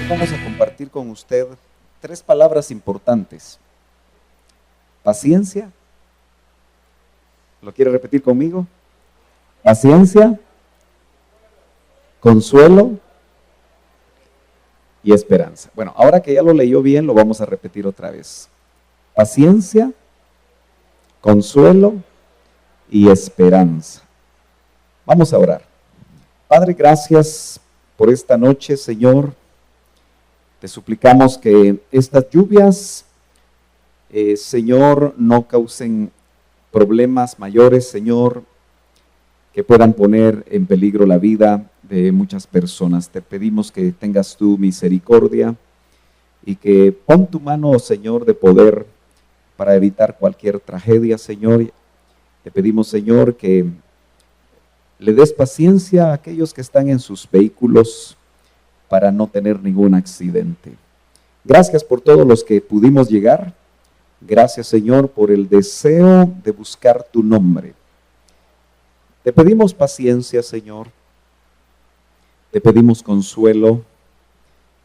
Vamos a compartir con usted 3 palabras importantes. Paciencia. ¿Lo quiere repetir conmigo? Paciencia, consuelo y esperanza. Bueno, ahora que ya lo leyó bien, lo vamos a repetir otra vez. Paciencia, consuelo y esperanza. Vamos a orar. Padre, gracias por esta noche, Señor. Te suplicamos que estas lluvias, Señor, no causen problemas mayores, Señor, que puedan poner en peligro la vida de muchas personas. Te pedimos que tengas tu misericordia y que pon tu mano, Señor, de poder para evitar cualquier tragedia, Señor. Te pedimos, Señor, que le des paciencia a aquellos que están en sus vehículos para no tener ningún accidente. Gracias por todos los que pudimos llegar. Gracias, Señor, por el deseo de buscar tu nombre. Te pedimos paciencia, Señor. Te pedimos consuelo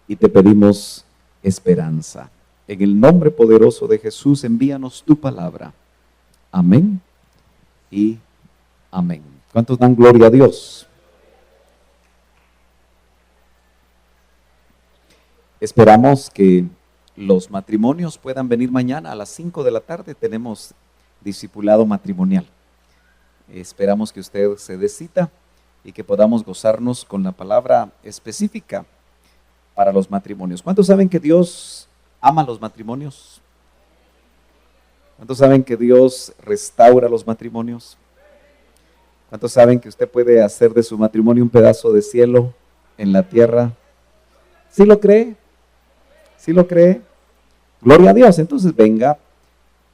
y te pedimos esperanza. En el nombre poderoso de Jesús, envíanos tu palabra. Amén y amén. ¿Cuántos dan gloria a Dios? Esperamos que los matrimonios puedan venir mañana a las 5 de la tarde. Tenemos discipulado matrimonial. Esperamos que usted se dé cita y que podamos gozarnos con la palabra específica para los matrimonios. ¿Cuántos saben que Dios ama los matrimonios? ¿Cuántos saben que Dios restaura los matrimonios? ¿Cuántos saben que usted puede hacer de su matrimonio un pedazo de cielo en la tierra? ¿Sí lo cree? ¿Sí lo cree? Gloria a Dios. Entonces venga,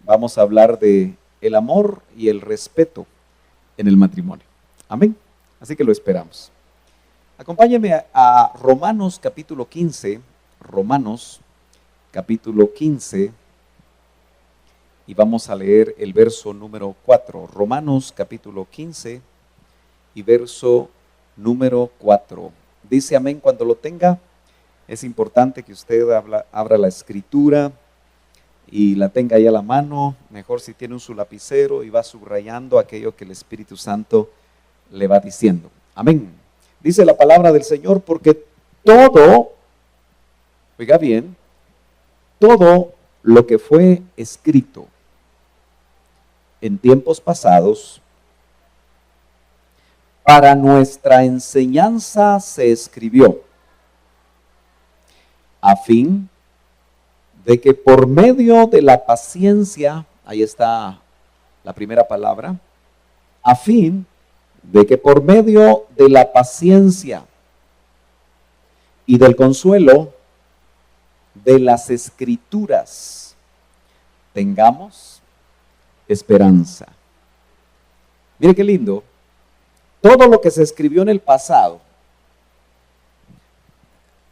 vamos a hablar de el amor y el respeto en el matrimonio. Amén. Así que lo esperamos. Acompáñenme a Romanos capítulo 15. Romanos capítulo 15. Y vamos a leer el verso número 4. Romanos capítulo 15 y verso número 4. Dice amén cuando lo tenga. Es importante que usted abra la escritura y la tenga ahí a la mano. Mejor si tiene su lapicero y va subrayando aquello que el Espíritu Santo le va diciendo. Amén. Dice la palabra del Señor, porque todo, oiga bien, todo lo que fue escrito en tiempos pasados para nuestra enseñanza se escribió, a fin de que por medio de la paciencia, ahí está la primera palabra, a fin de que por medio de la paciencia y del consuelo de las Escrituras tengamos esperanza. Mire qué lindo, todo lo que se escribió en el pasado.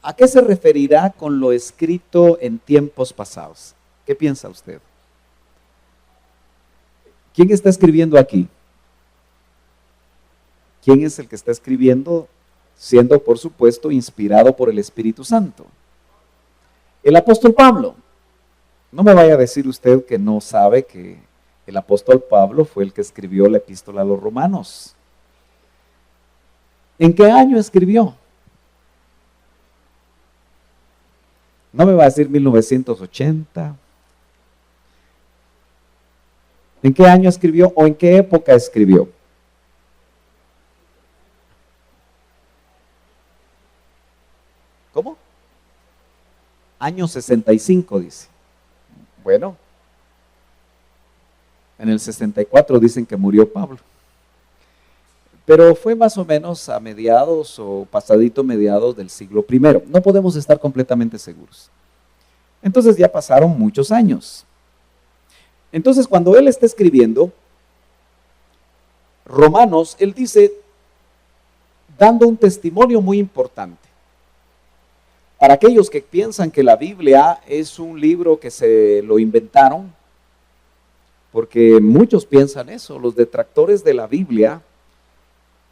¿A qué se referirá con lo escrito en tiempos pasados? ¿Qué piensa usted? ¿Quién está escribiendo aquí? ¿Quién es el que está escribiendo? Siendo, por supuesto, inspirado por el Espíritu Santo. El apóstol Pablo. No me vaya a decir usted que no sabe que el apóstol Pablo fue el que escribió la epístola a los romanos. ¿En qué año escribió? No me va a decir 1980. ¿En qué año escribió o en qué época escribió? ¿Cómo? Año 65, dice. Bueno, en el 64 dicen que murió Pablo. Pero fue más o menos a mediados o pasadito mediados del siglo I. No podemos estar completamente seguros. Entonces ya pasaron muchos años. Entonces cuando él está escribiendo Romanos, él dice, dando un testimonio muy importante. Para aquellos que piensan que la Biblia es un libro que se lo inventaron, porque muchos piensan eso, los detractores de la Biblia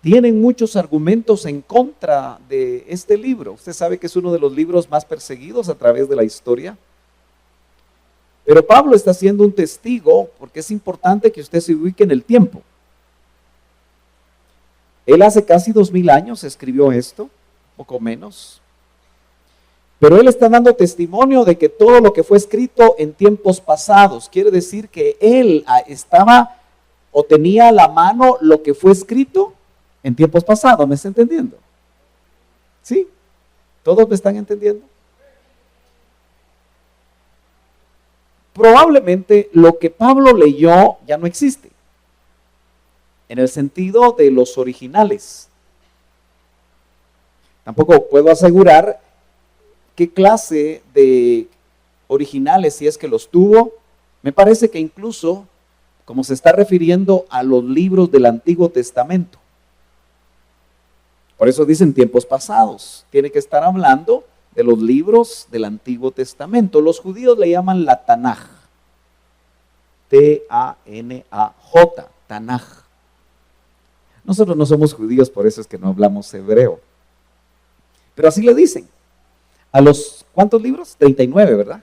tienen muchos argumentos en contra de este libro. Usted sabe que es uno de los libros más perseguidos a través de la historia. Pero Pablo está siendo un testigo porque es importante que usted se ubique en el tiempo. Él hace casi 2000 años escribió esto, poco menos. Pero él está dando testimonio de que todo lo que fue escrito en tiempos pasados, quiere decir que él estaba o tenía a la mano lo que fue escrito en tiempos pasados. ¿Me está entendiendo? ¿Sí? ¿Todos me están entendiendo? Probablemente lo que Pablo leyó ya no existe, en el sentido de los originales. Tampoco puedo asegurar qué clase de originales, si es que los tuvo. Me parece que incluso, como se está refiriendo a los libros del Antiguo Testamento. Por eso dicen tiempos pasados. Tiene que estar hablando de los libros del Antiguo Testamento. Los judíos le llaman la Tanaj. T-A-N-A-J, Tanaj. Nosotros no somos judíos, por eso es que no hablamos hebreo. Pero así le dicen. ¿A los cuántos libros? 39, ¿verdad?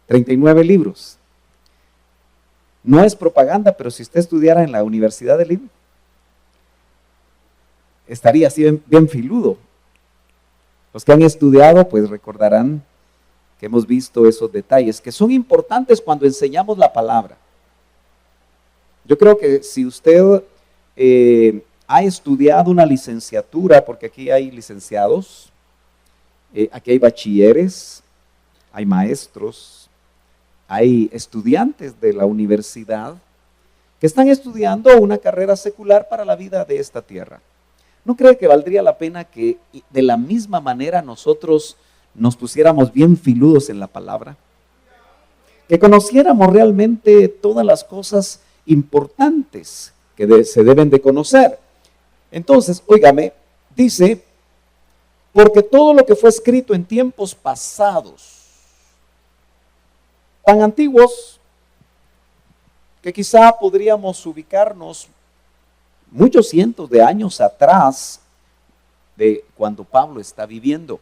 39 libros. No es propaganda, pero si usted estudiara en la Universidad de Lima, estaría así bien filudo. Los que han estudiado, pues recordarán que hemos visto esos detalles, que son importantes cuando enseñamos la palabra. Yo creo que si usted ha estudiado una licenciatura, porque aquí hay licenciados, aquí hay bachilleres, hay maestros, hay estudiantes de la universidad que están estudiando una carrera secular para la vida de esta tierra. ¿No cree que valdría la pena que de la misma manera nosotros nos pusiéramos bien filudos en la palabra? Que conociéramos realmente todas las cosas importantes que se deben de conocer. Entonces, óigame, dice, porque todo lo que fue escrito en tiempos pasados, tan antiguos, que quizá podríamos ubicarnos muchos cientos de años atrás de cuando Pablo está viviendo.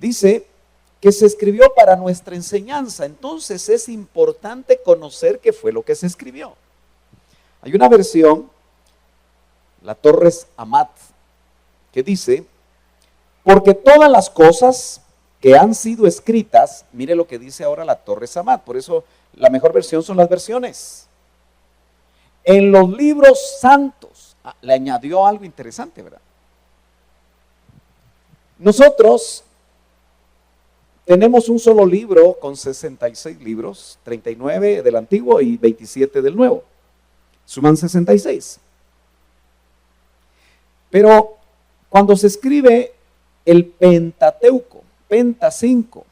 Dice que se escribió para nuestra enseñanza, entonces es importante conocer qué fue lo que se escribió. Hay una versión, la Torres Amat, que dice, porque todas las cosas que han sido escritas, mire lo que dice ahora la Torres Amat, por eso la mejor versión son las versiones. En los libros santos, le añadió algo interesante, ¿verdad? Nosotros tenemos un solo libro con 66 libros, 39 del Antiguo y 27 del Nuevo. Suman 66. Pero cuando se escribe el Pentateuco, Penta 5,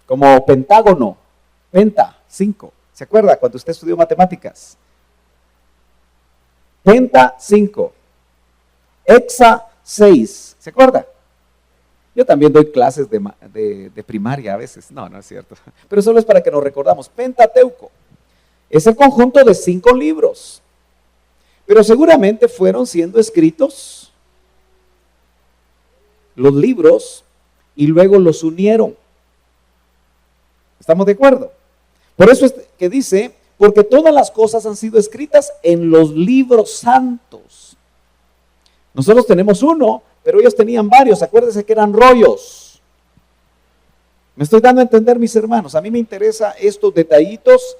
como pentágono, Penta 5, ¿se acuerda cuando usted estudió matemáticas? Penta 5, Hexa 6, ¿se acuerda? Yo también doy clases de primaria a veces, no es cierto, pero solo es para que nos recordamos. Pentateuco es el conjunto de 5 libros, pero seguramente fueron siendo escritos los libros y luego los unieron. ¿Estamos de acuerdo? Por eso es que dice, porque todas las cosas han sido escritas en los libros santos. Nosotros tenemos uno, pero ellos tenían varios, acuérdense que eran rollos. Me estoy dando a entender, mis hermanos, a mí me interesa estos detallitos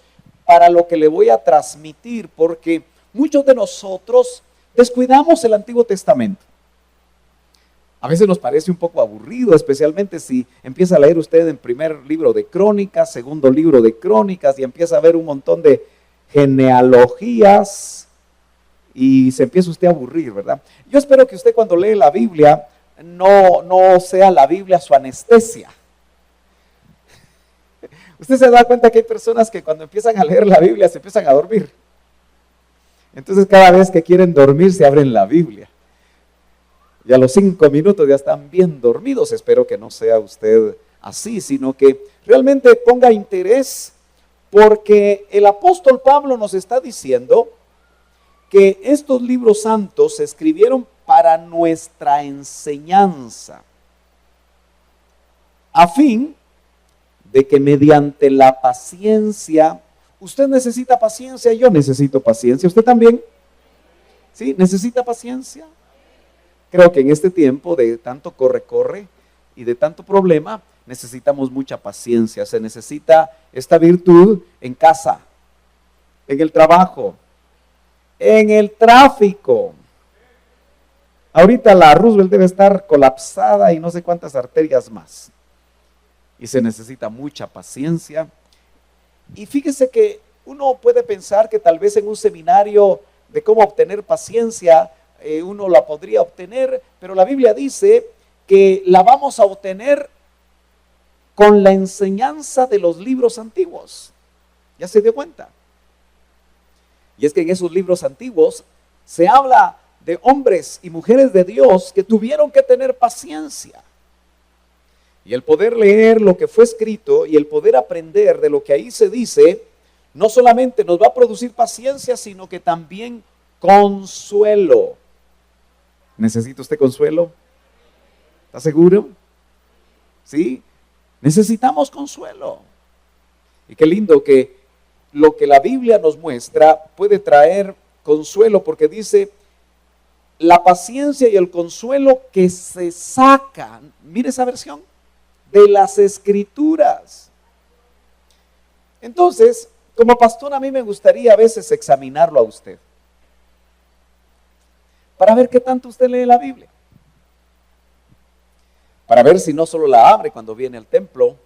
para lo que le voy a transmitir, porque muchos de nosotros descuidamos el Antiguo Testamento. A veces nos parece un poco aburrido, especialmente si empieza a leer usted en primer libro de Crónicas, segundo libro de Crónicas, y empieza a ver un montón de genealogías, y se empieza usted a aburrir, ¿verdad? Yo espero que usted cuando lee la Biblia, no sea la Biblia su anestesia. Usted se da cuenta que hay personas que cuando empiezan a leer la Biblia se empiezan a dormir. Entonces cada vez que quieren dormir se abren la Biblia. Y a los 5 minutos ya están bien dormidos. Espero que no sea usted así, sino que realmente ponga interés, porque el apóstol Pablo nos está diciendo que estos libros santos se escribieron para nuestra enseñanza, a fin de que mediante la paciencia, usted necesita paciencia, yo necesito paciencia, usted también, ¿sí? ¿Necesita paciencia? Creo que en este tiempo de tanto corre y de tanto problema, necesitamos mucha paciencia. Se necesita esta virtud en casa, en el trabajo, en el tráfico. Ahorita la Roosevelt debe estar colapsada y no sé cuántas arterias más. Y se necesita mucha paciencia. Y fíjese que uno puede pensar que tal vez en un seminario de cómo obtener paciencia, uno la podría obtener, pero la Biblia dice que la vamos a obtener con la enseñanza de los libros antiguos. ¿Ya se dio cuenta? Y es que en esos libros antiguos se habla de hombres y mujeres de Dios que tuvieron que tener paciencia. Y el poder leer lo que fue escrito y el poder aprender de lo que ahí se dice, no solamente nos va a producir paciencia, sino que también consuelo. ¿Necesita usted consuelo? ¿Está seguro? ¿Sí? Necesitamos consuelo. Y qué lindo que lo que la Biblia nos muestra puede traer consuelo, porque dice la paciencia y el consuelo que se sacan, mire esa versión, de las Escrituras. Entonces, como pastor, a mí me gustaría a veces examinarlo a usted, para ver qué tanto usted lee la Biblia, para ver si no solo la abre cuando viene al templo,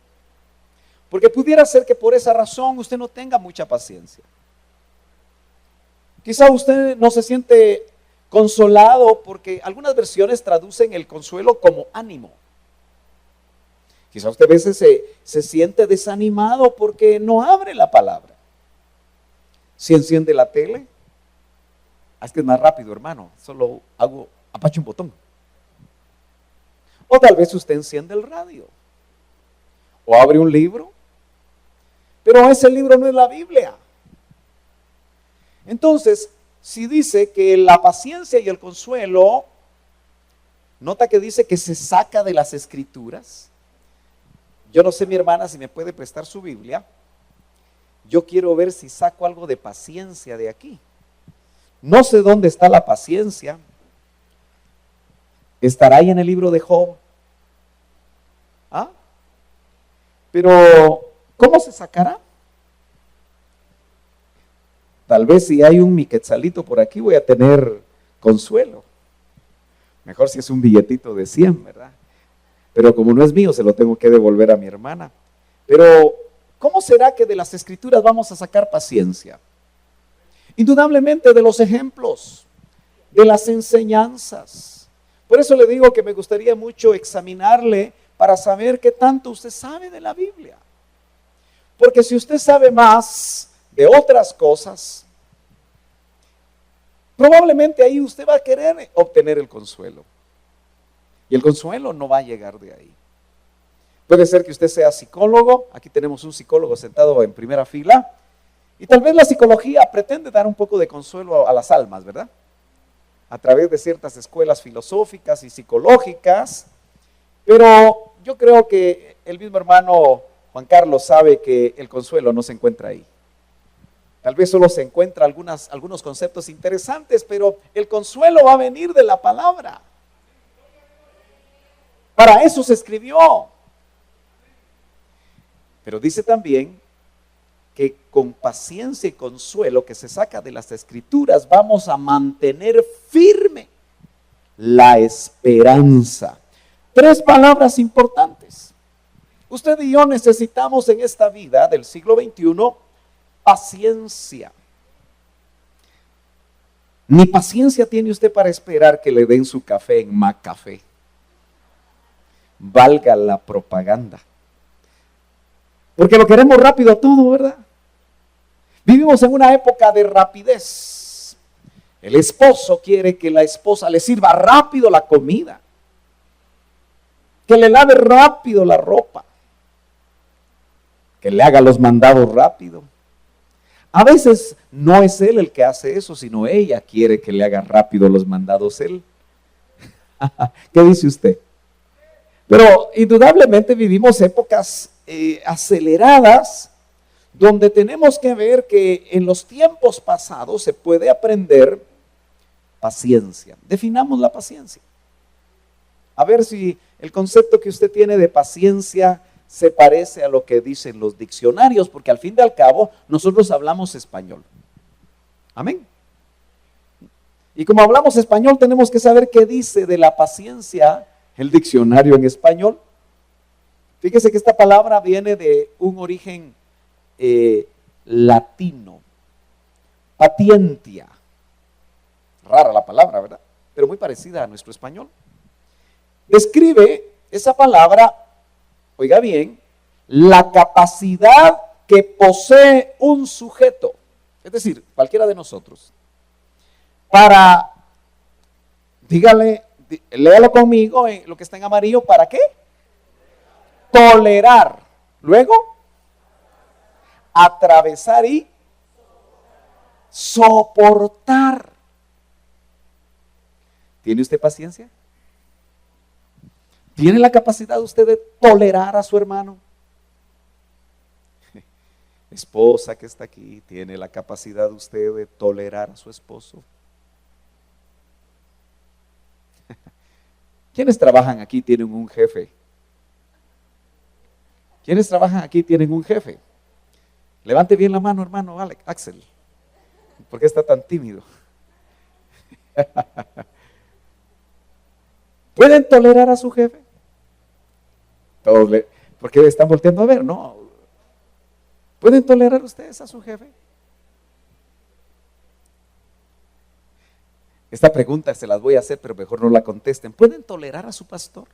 porque pudiera ser que por esa razón usted no tenga mucha paciencia. Quizá usted no se siente consolado porque algunas versiones traducen el consuelo como ánimo. Quizá usted a veces se siente desanimado porque no abre la palabra. Si enciende la tele, es que es más rápido, hermano, solo apacho un botón. O tal vez usted enciende el radio, o abre un libro, pero ese libro no es la Biblia. Entonces, si dice que la paciencia y el consuelo, nota que dice que se saca de las Escrituras. Yo no sé, mi hermana, si me puede prestar su Biblia. Yo quiero ver si saco algo de paciencia de aquí. No sé dónde está la paciencia. ¿Estará ahí en el libro de Job? ¿Ah? Pero, ¿cómo se sacará? Tal vez si hay un mi quetzalito por aquí voy a tener consuelo. Mejor si es un billetito de 100, ¿verdad? Pero como no es mío, se lo tengo que devolver a mi hermana. Pero, ¿cómo será que de las Escrituras vamos a sacar paciencia? Indudablemente de los ejemplos, de las enseñanzas. Por eso le digo que me gustaría mucho examinarle para saber qué tanto usted sabe de la Biblia. Porque si usted sabe más de otras cosas, probablemente ahí usted va a querer obtener el consuelo. Y el consuelo no va a llegar de ahí. Puede ser que usted sea psicólogo. Aquí tenemos un psicólogo sentado en primera fila. Y tal vez la psicología pretende dar un poco de consuelo a las almas, ¿verdad? A través de ciertas escuelas filosóficas y psicológicas. Pero yo creo que el mismo hermano Juan Carlos sabe que el consuelo no se encuentra ahí. Tal vez solo se encuentra algunos conceptos interesantes, pero el consuelo va a venir de la palabra. Para eso se escribió. Pero dice también que con paciencia y consuelo que se saca de las Escrituras vamos a mantener firme la esperanza. 3 palabras importantes. Usted y yo necesitamos en esta vida del siglo XXI paciencia. Ni paciencia tiene usted para esperar que le den su café en McCafé. Valga la propaganda. Porque lo queremos rápido todo, ¿verdad? Vivimos en una época de rapidez. El esposo quiere que la esposa le sirva rápido la comida, que le lave rápido la ropa, que le haga los mandados rápido. A veces no es él el que hace eso, sino ella quiere que le haga rápido los mandados él. ¿Qué dice usted? Pero indudablemente vivimos épocas aceleradas, donde tenemos que ver que en los tiempos pasados se puede aprender paciencia. Definamos la paciencia. A ver si el concepto que usted tiene de paciencia se parece a lo que dicen los diccionarios, porque al fin y al cabo nosotros hablamos español. Amén. Y como hablamos español, tenemos que saber qué dice de la paciencia el diccionario en español. Fíjese que esta palabra viene de un origen latino, patientia. Rara la palabra, ¿verdad? Pero muy parecida a nuestro español. Describe esa palabra, oiga bien, la capacidad que posee un sujeto, es decir, cualquiera de nosotros, para, dígale, léalo conmigo, lo que está en amarillo, ¿para qué? Tolerar. Luego, atravesar y soportar. ¿Tiene usted paciencia? ¿Tiene la capacidad usted de tolerar a su hermano? Esposa que está aquí, ¿tiene la capacidad usted de tolerar a su esposo? ¿Quiénes trabajan aquí tienen un jefe? ¿Quiénes trabajan aquí tienen un jefe? Levante bien la mano, hermano Axel. ¿Por qué está tan tímido? ¿Pueden tolerar a su jefe? ¿Por qué están volteando a ver? No. ¿Pueden tolerar ustedes a su jefe? Esta pregunta se las voy a hacer, pero mejor no la contesten. ¿Pueden tolerar a su pastor?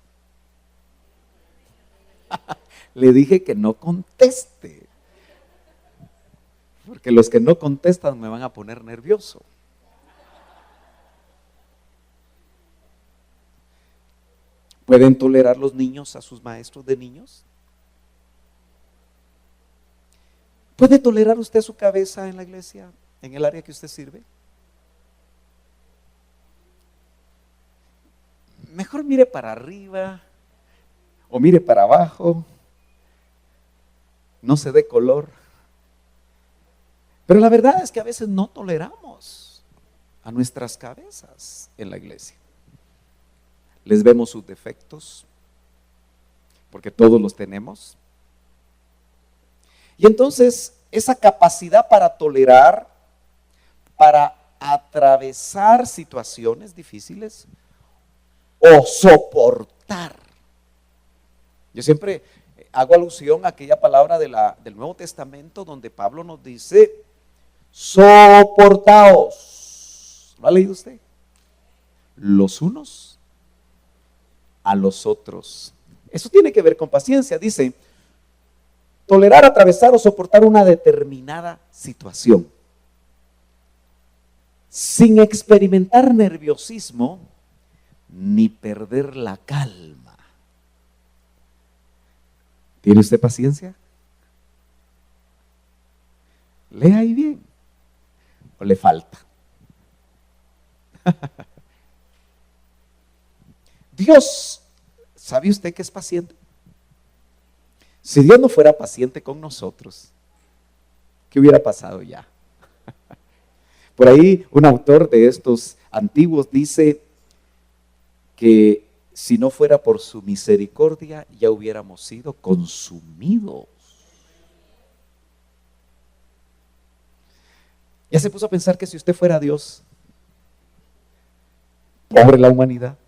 Le dije que no conteste, porque los que no contestan me van a poner nervioso. ¿Pueden tolerar los niños a sus maestros de niños? ¿Puede tolerar usted su cabeza en la iglesia, en el área que usted sirve? Mejor mire para arriba o mire para abajo, no se dé color. Pero la verdad es que a veces no toleramos a nuestras cabezas en la iglesia. Les vemos sus defectos, porque todos los tenemos. Y entonces esa capacidad para tolerar, para atravesar situaciones difíciles o soportar. Yo siempre hago alusión a aquella palabra del Nuevo Testamento donde Pablo nos dice, soportaos. ¿Lo ha leído usted? Los unos a los otros. Eso tiene que ver con paciencia. Dice, tolerar, atravesar o soportar una determinada situación sin experimentar nerviosismo ni perder la calma. ¿Tiene usted paciencia? Lea ahí bien. ¿O le falta? Dios, ¿sabe usted que es paciente? Si Dios no fuera paciente con nosotros, ¿qué hubiera pasado ya? Por ahí un autor de estos antiguos dice que si no fuera por su misericordia ya hubiéramos sido consumidos. Ya se puso a pensar que si usted fuera Dios, pobre la humanidad.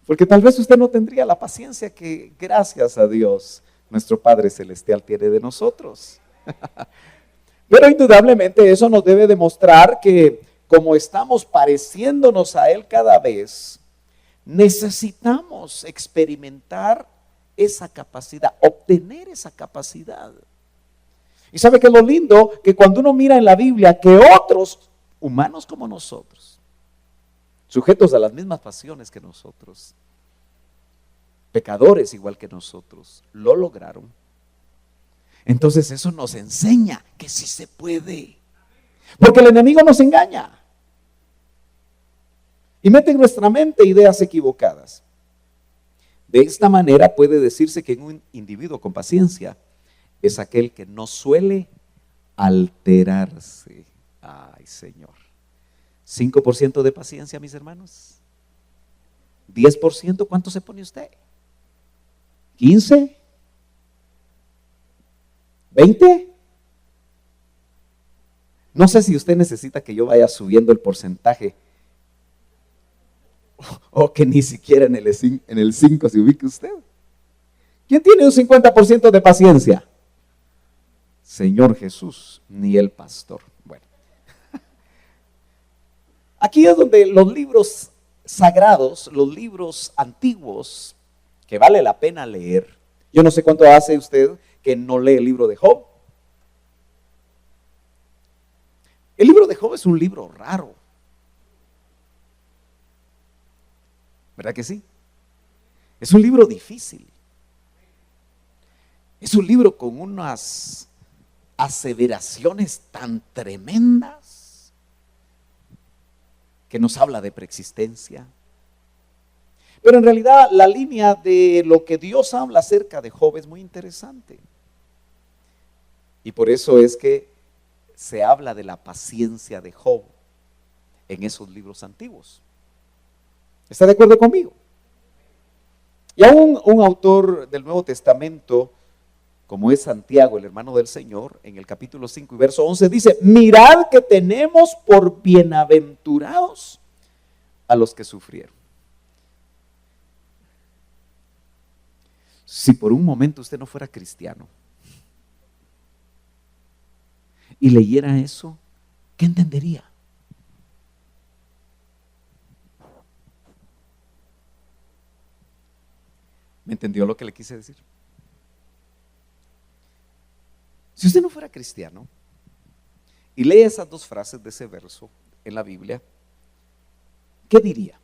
Porque tal vez usted no tendría la paciencia que, gracias a Dios, nuestro Padre Celestial tiene de nosotros. Pero indudablemente eso nos debe demostrar que como estamos pareciéndonos a Él cada vez, necesitamos experimentar esa capacidad, obtener esa capacidad. Y sabe que lo lindo, que cuando uno mira en la Biblia que otros humanos como nosotros, sujetos a las mismas pasiones que nosotros, pecadores igual que nosotros, lo lograron. Entonces eso nos enseña que sí se puede. Porque el enemigo nos engaña. Y mete en nuestra mente ideas equivocadas. De esta manera puede decirse que un individuo con paciencia es aquel que no suele alterarse. Ay, Señor. 5% de paciencia, mis hermanos. 10%, ¿cuánto se pone usted? 15, 20. No sé si usted necesita que yo vaya subiendo el porcentaje o que ni siquiera en el 5 se ubique usted. ¿Quién tiene un 50% de paciencia? Señor Jesús, ni el pastor. Bueno, aquí es donde los libros sagrados, los libros antiguos, que vale la pena leer. Yo no sé cuánto hace usted que no lee el libro de Job. El libro de Job es un libro raro. ¿Verdad que sí? Es un libro difícil. Es un libro con unas aseveraciones tan tremendas que nos habla de preexistencia. Pero en realidad la línea de lo que Dios habla acerca de Job es muy interesante. Y por eso es que se habla de la paciencia de Job en esos libros antiguos. ¿Está de acuerdo conmigo? Y aún un autor del Nuevo Testamento, como es Santiago, el hermano del Señor, en el capítulo 5 y verso 11 dice: mirad que tenemos por bienaventurados a los que sufrieron. Si por un momento usted no fuera cristiano y leyera eso, ¿qué entendería? ¿Me entendió lo que le quise decir? Si usted no fuera cristiano y lee esas dos frases de ese verso en la Biblia, ¿qué diría?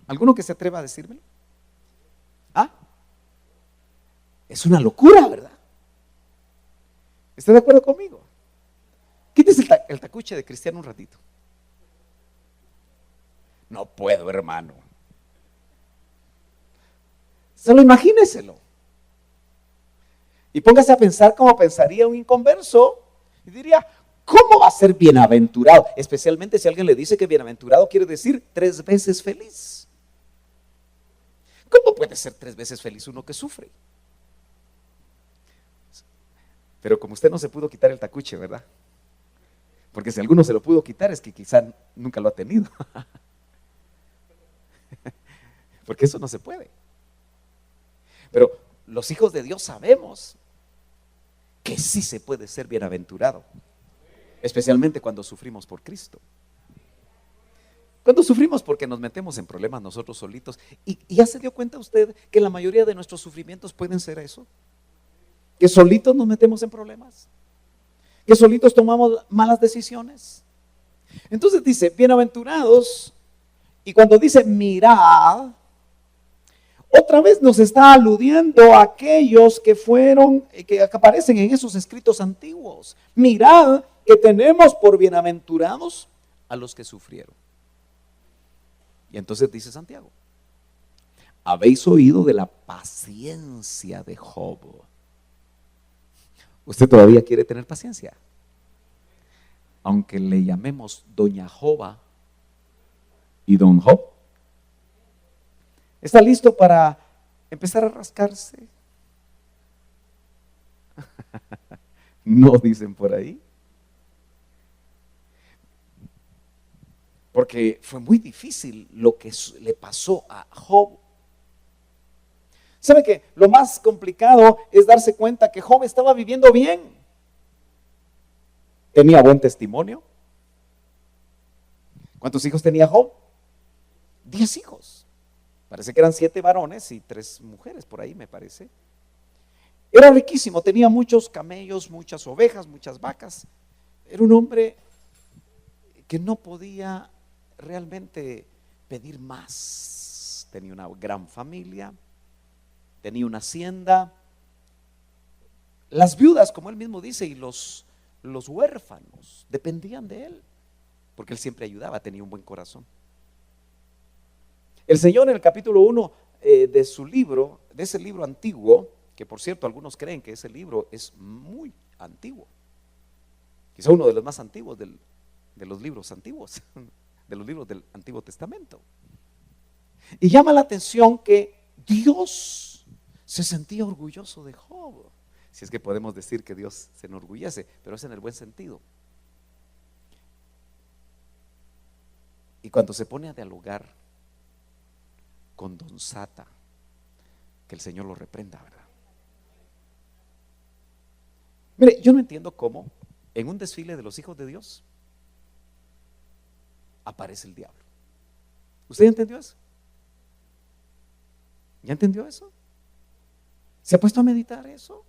¿Alguno que se atreva a decírmelo? ¿Ah? Es una locura, ¿verdad? ¿Está de acuerdo conmigo? Quítese el tacuche de cristiano un ratito. No puedo, hermano. Solo imagíneselo. Y póngase a pensar como pensaría un inconverso y diría: ¿cómo va a ser bienaventurado? Especialmente si alguien le dice que bienaventurado quiere decir 3 veces feliz. ¿Cómo puede ser 3 veces feliz uno que sufre? Pero como usted no se pudo quitar el tacuche, ¿verdad? Porque si alguno se lo pudo quitar es que quizá nunca lo ha tenido. Porque eso no se puede. Pero los hijos de Dios sabemos que sí se puede ser bienaventurado, especialmente cuando sufrimos por Cristo. Cuando sufrimos porque nos metemos en problemas nosotros solitos. ¿Y ya se dio cuenta usted que la mayoría de nuestros sufrimientos pueden ser eso? Que solitos nos metemos en problemas, que solitos tomamos malas decisiones. Entonces dice, bienaventurados, y cuando dice mirad, otra vez nos está aludiendo a aquellos que que aparecen en esos escritos antiguos. Mirad que tenemos por bienaventurados a los que sufrieron. Y entonces dice Santiago: habéis oído de la paciencia de Job. ¿Usted todavía quiere tener paciencia? Aunque le llamemos doña Joba y don Job. ¿Está listo para empezar a rascarse? No, dicen por ahí. Porque fue muy difícil lo que le pasó a Job. ¿Sabe qué? Lo más complicado es darse cuenta que Job estaba viviendo bien. Tenía buen testimonio. ¿Cuántos hijos tenía Job? 10 hijos. Parece que eran 7 varones y 3 mujeres, por ahí me parece. Era riquísimo, tenía muchos camellos, muchas ovejas, muchas vacas. Era un hombre que no podía realmente pedir más. Tenía una gran familia, tenía una hacienda, Las viudas, como él mismo dice, y los huérfanos dependían de él, porque él siempre ayudaba, tenía un buen corazón. El Señor en el capítulo 1 de su libro, de ese libro antiguo, que por cierto algunos creen que ese libro es muy antiguo, quizá uno de los más antiguos de los libros antiguos, de los libros del Antiguo Testamento. Y llama la atención que Dios se sentía orgulloso de Job. Si es que podemos decir que Dios se enorgullece, pero es en el buen sentido. Y cuando se pone a dialogar con Don Sata, que el Señor lo reprenda, ¿verdad? Mire, yo no entiendo cómo en un desfile de los hijos de Dios aparece el diablo. ¿Usted ya entendió eso? ¿Ya entendió eso? ¿Se ha puesto a meditar eso?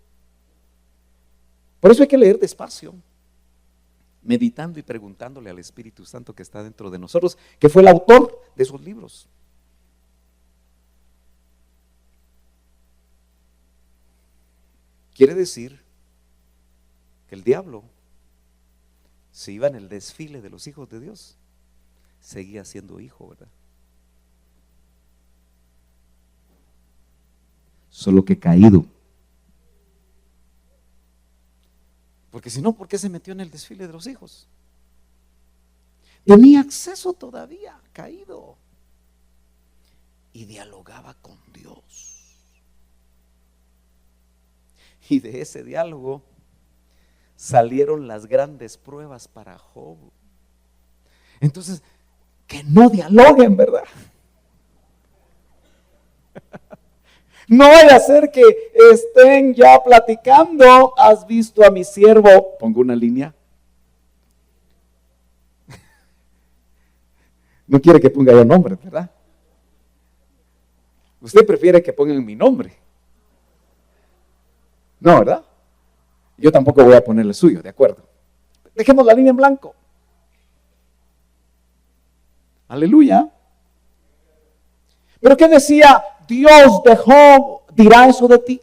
Por eso hay que leer despacio, meditando y preguntándole al Espíritu Santo que está dentro de nosotros, que fue el autor de esos libros. Quiere decir que el diablo, si iba en el desfile de los hijos de Dios, seguía siendo hijo, ¿verdad? Solo que caído. Porque si no, ¿por qué se metió en el desfile de los hijos? Tenía acceso todavía, caído. Y dialogaba con Dios. Y de ese diálogo salieron las grandes pruebas para Job. Entonces, que no dialoguen, ¿verdad? No vaya a ser que estén ya platicando. ¿Has visto a mi siervo? Pongo una línea. No quiere que ponga yo nombre, ¿verdad? Usted prefiere que pongan mi nombre. No, ¿verdad? Yo tampoco voy a ponerle suyo, ¿de acuerdo? Dejemos la línea en blanco. Aleluya. Pero ¿qué decía? Dios de Job dirá eso de ti.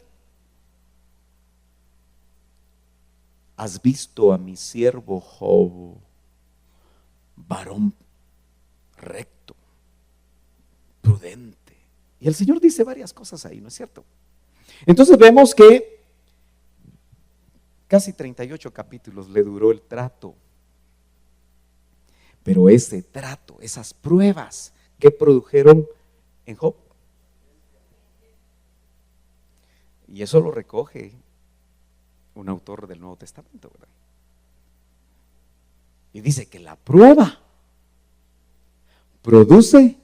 ¿Has visto a mi siervo Job, varón recto, prudente? Y el Señor dice varias cosas ahí, ¿no es cierto? Entonces vemos que casi 38 capítulos le duró el trato. Pero ese trato, esas pruebas que produjeron en Job, y eso lo recoge un autor del Nuevo Testamento, ¿verdad? Y dice que la prueba produce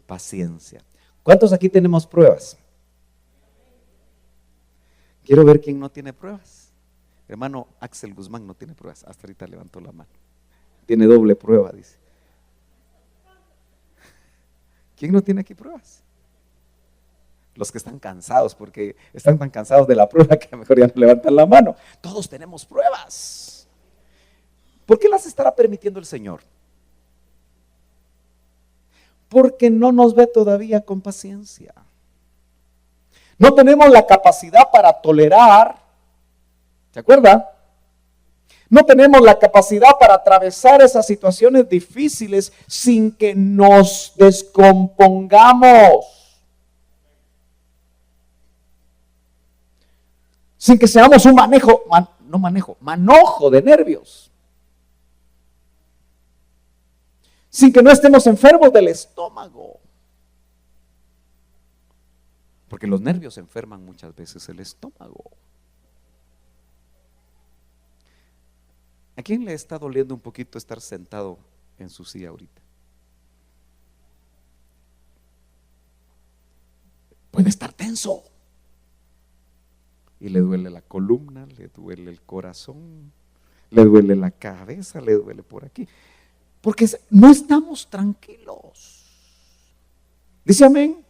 paciencia. ¿Cuántos aquí tenemos pruebas? Quiero ver quién no tiene pruebas. Hermano Axel Guzmán no tiene pruebas. Hasta ahorita levantó la mano. Tiene doble prueba, dice. ¿Quién no tiene aquí pruebas? Los que están cansados, porque están tan cansados de la prueba que a lo mejor ya no levantan la mano. Todos tenemos pruebas. ¿Por qué las estará permitiendo el Señor? Porque no nos ve todavía con paciencia. No tenemos la capacidad para tolerar. ¿Se acuerda? No tenemos la capacidad para atravesar esas situaciones difíciles sin que nos descompongamos. Sin que seamos un manojo de nervios. Sin que no estemos enfermos del estómago. Porque los nervios enferman muchas veces el estómago. ¿A quién le está doliendo un poquito estar sentado en su silla ahorita? Puede estar tenso. Y le duele la columna, le duele el corazón, le duele la cabeza, le duele por aquí. Porque no estamos tranquilos. ¿Dice amén?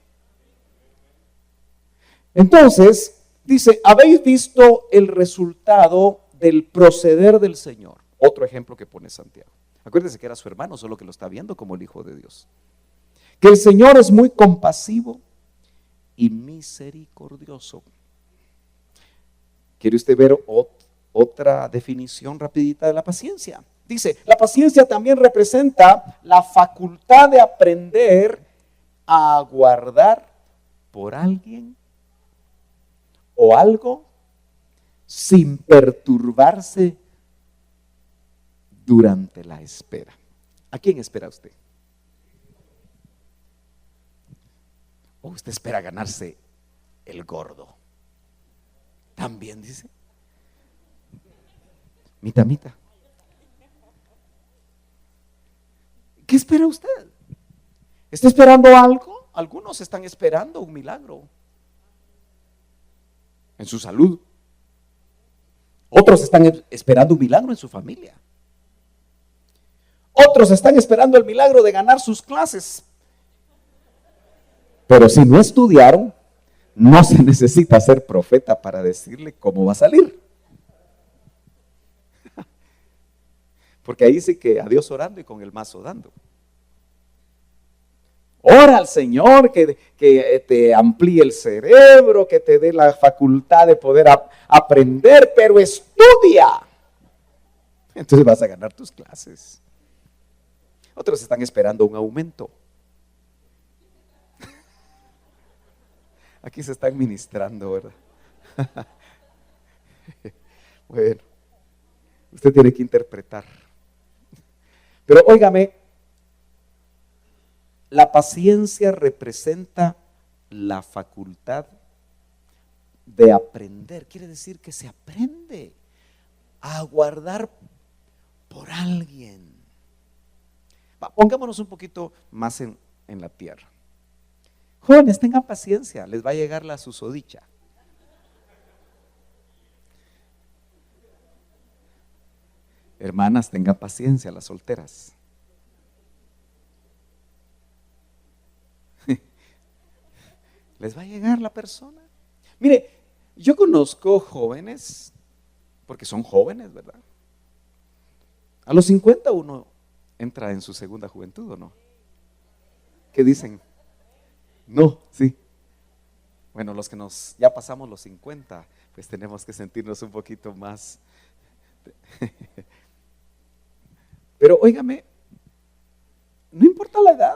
Entonces, dice, ¿habéis visto el resultado del proceder del Señor? Otro ejemplo que pone Santiago. Acuérdense que era su hermano, solo que lo está viendo como el Hijo de Dios. Que el Señor es muy compasivo y misericordioso. ¿Quiere usted ver otra definición rapidita de la paciencia? Dice, la paciencia también representa la facultad de aprender a aguardar por alguien o algo sin perturbarse durante la espera. ¿A quién espera usted? ¿O usted espera ganarse el gordo? También dice. Mita, mita. ¿Qué espera usted? ¿Está esperando algo? Algunos están esperando un milagro en su salud. Otros están esperando un milagro en su familia. Otros están esperando el milagro de ganar sus clases. Pero si no estudiaron, no se necesita ser profeta para decirle cómo va a salir. Porque ahí sí que a Dios orando y con el mazo dando. Ora al Señor que te amplíe el cerebro, que te dé la facultad de poder aprender, pero estudia. Entonces vas a ganar tus clases. Otros están esperando un aumento. Aquí se están ministrando, ¿verdad? Bueno, usted tiene que interpretar. Pero óigame, la paciencia representa la facultad de aprender. Quiere decir que se aprende a aguardar por alguien. Pongámonos un poquito más en la tierra. Jóvenes, tengan paciencia, les va a llegar la susodicha. Hermanas, tengan paciencia, las solteras. Les va a llegar la persona. Mire, yo conozco jóvenes, porque son jóvenes, ¿verdad? A los 50 uno entra en su segunda juventud, ¿o no? ¿Qué dicen? No, sí. Bueno, los que ya pasamos los 50, pues tenemos que sentirnos un poquito más. Pero óigame, no importa la edad.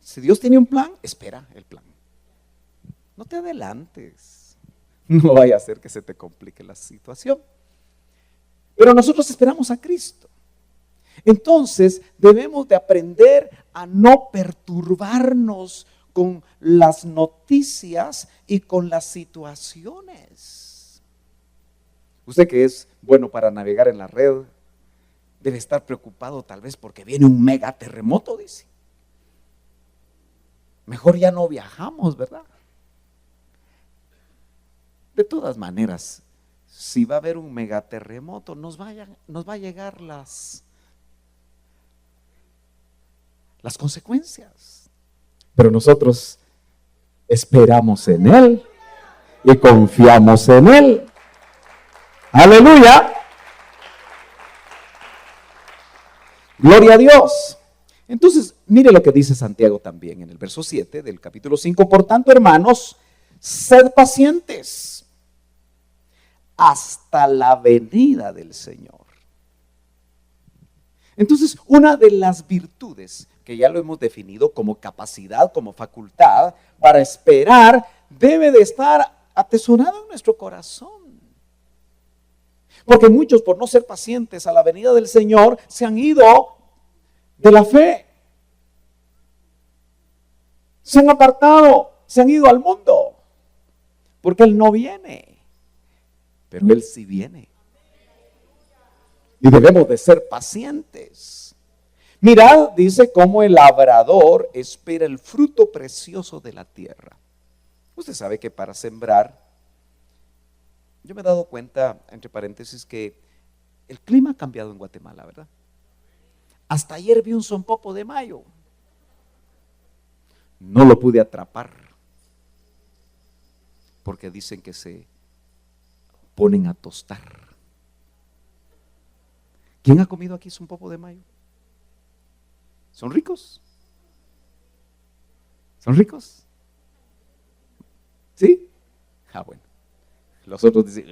Si Dios tiene un plan, espera el plan. No te adelantes. No vaya a ser que se te complique la situación. Pero nosotros esperamos a Cristo. Entonces debemos de aprender a no perturbarnos con las noticias y con las situaciones. Usted que es bueno para navegar en la red, debe estar preocupado tal vez porque viene un mega terremoto, dice. Mejor ya no viajamos, ¿verdad? De todas maneras, si va a haber un megaterremoto, nos va a llegar las consecuencias. Pero nosotros esperamos en Él y confiamos en Él. ¡Aleluya! ¡Gloria a Dios! Entonces, mire lo que dice Santiago también en el verso 7 del capítulo 5. Por tanto, hermanos, sed pacientes hasta la venida del Señor. Entonces, una de las virtudes que ya lo hemos definido como capacidad, como facultad para esperar, debe de estar atesorado en nuestro corazón. Porque muchos, por no ser pacientes a la venida del Señor, se han ido de la fe. Se han apartado, se han ido al mundo. Porque Él no viene. Pero Él sí viene. Y debemos de ser pacientes. Mirad, dice, cómo el labrador espera el fruto precioso de la tierra. Usted sabe que para sembrar, yo me he dado cuenta, entre paréntesis, que el clima ha cambiado en Guatemala, ¿verdad? Hasta ayer vi un sonpopo de mayo. No lo pude atrapar, porque dicen que se ponen a tostar. ¿Quién ha comido aquí sonpopo de mayo? ¿Son ricos? ¿Son ricos? ¿Sí? Ah, bueno. Los otros dicen,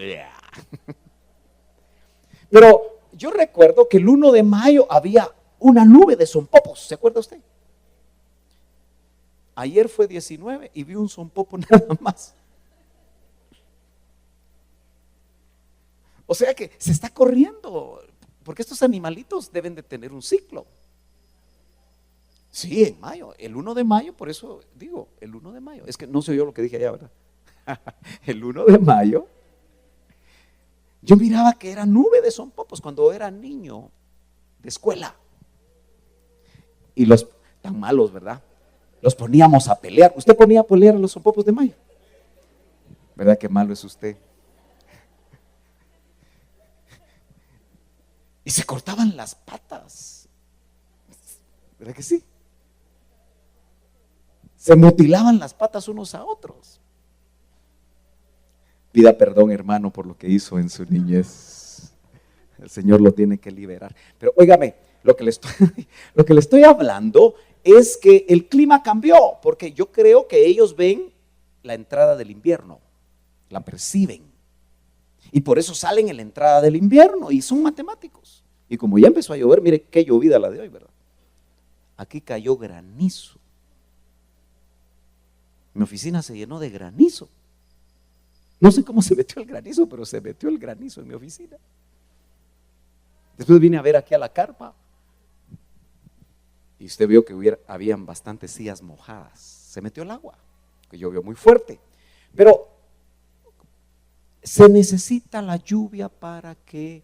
Pero yo recuerdo que el 1 de mayo había una nube de sonpopos, ¿se acuerda usted? Ayer fue 19 y vi un sonpopo nada más. O sea que se está corriendo, porque estos animalitos deben de tener un ciclo. Sí, en mayo, el 1 de mayo, por eso digo, el 1 de mayo. Es que no sé yo lo que dije allá, ¿verdad? El 1 de mayo, yo miraba que era nube de sonpopos cuando era niño de escuela. Y los tan malos, ¿verdad? Los poníamos a pelear. ¿Usted ponía a pelear a los sonpopos de mayo? ¿Verdad que malo es usted? Y se cortaban las patas. ¿Verdad que sí? Se mutilaban las patas unos a otros. Pida perdón, hermano, por lo que hizo en su niñez. El Señor lo tiene que liberar. Pero óigame, lo que le estoy hablando es que el clima cambió, porque yo creo que ellos ven la entrada del invierno, la perciben. Y por eso salen en la entrada del invierno y son matemáticos. Y como ya empezó a llover, mire qué llovida la de hoy, ¿verdad? Aquí cayó granizo. Mi oficina se llenó de granizo. No sé cómo se metió el granizo, pero se metió el granizo en mi oficina. Después vine a ver aquí a la carpa y usted vio que habían bastantes sillas mojadas. Se metió el agua, que llovió muy fuerte. Pero se necesita la lluvia para que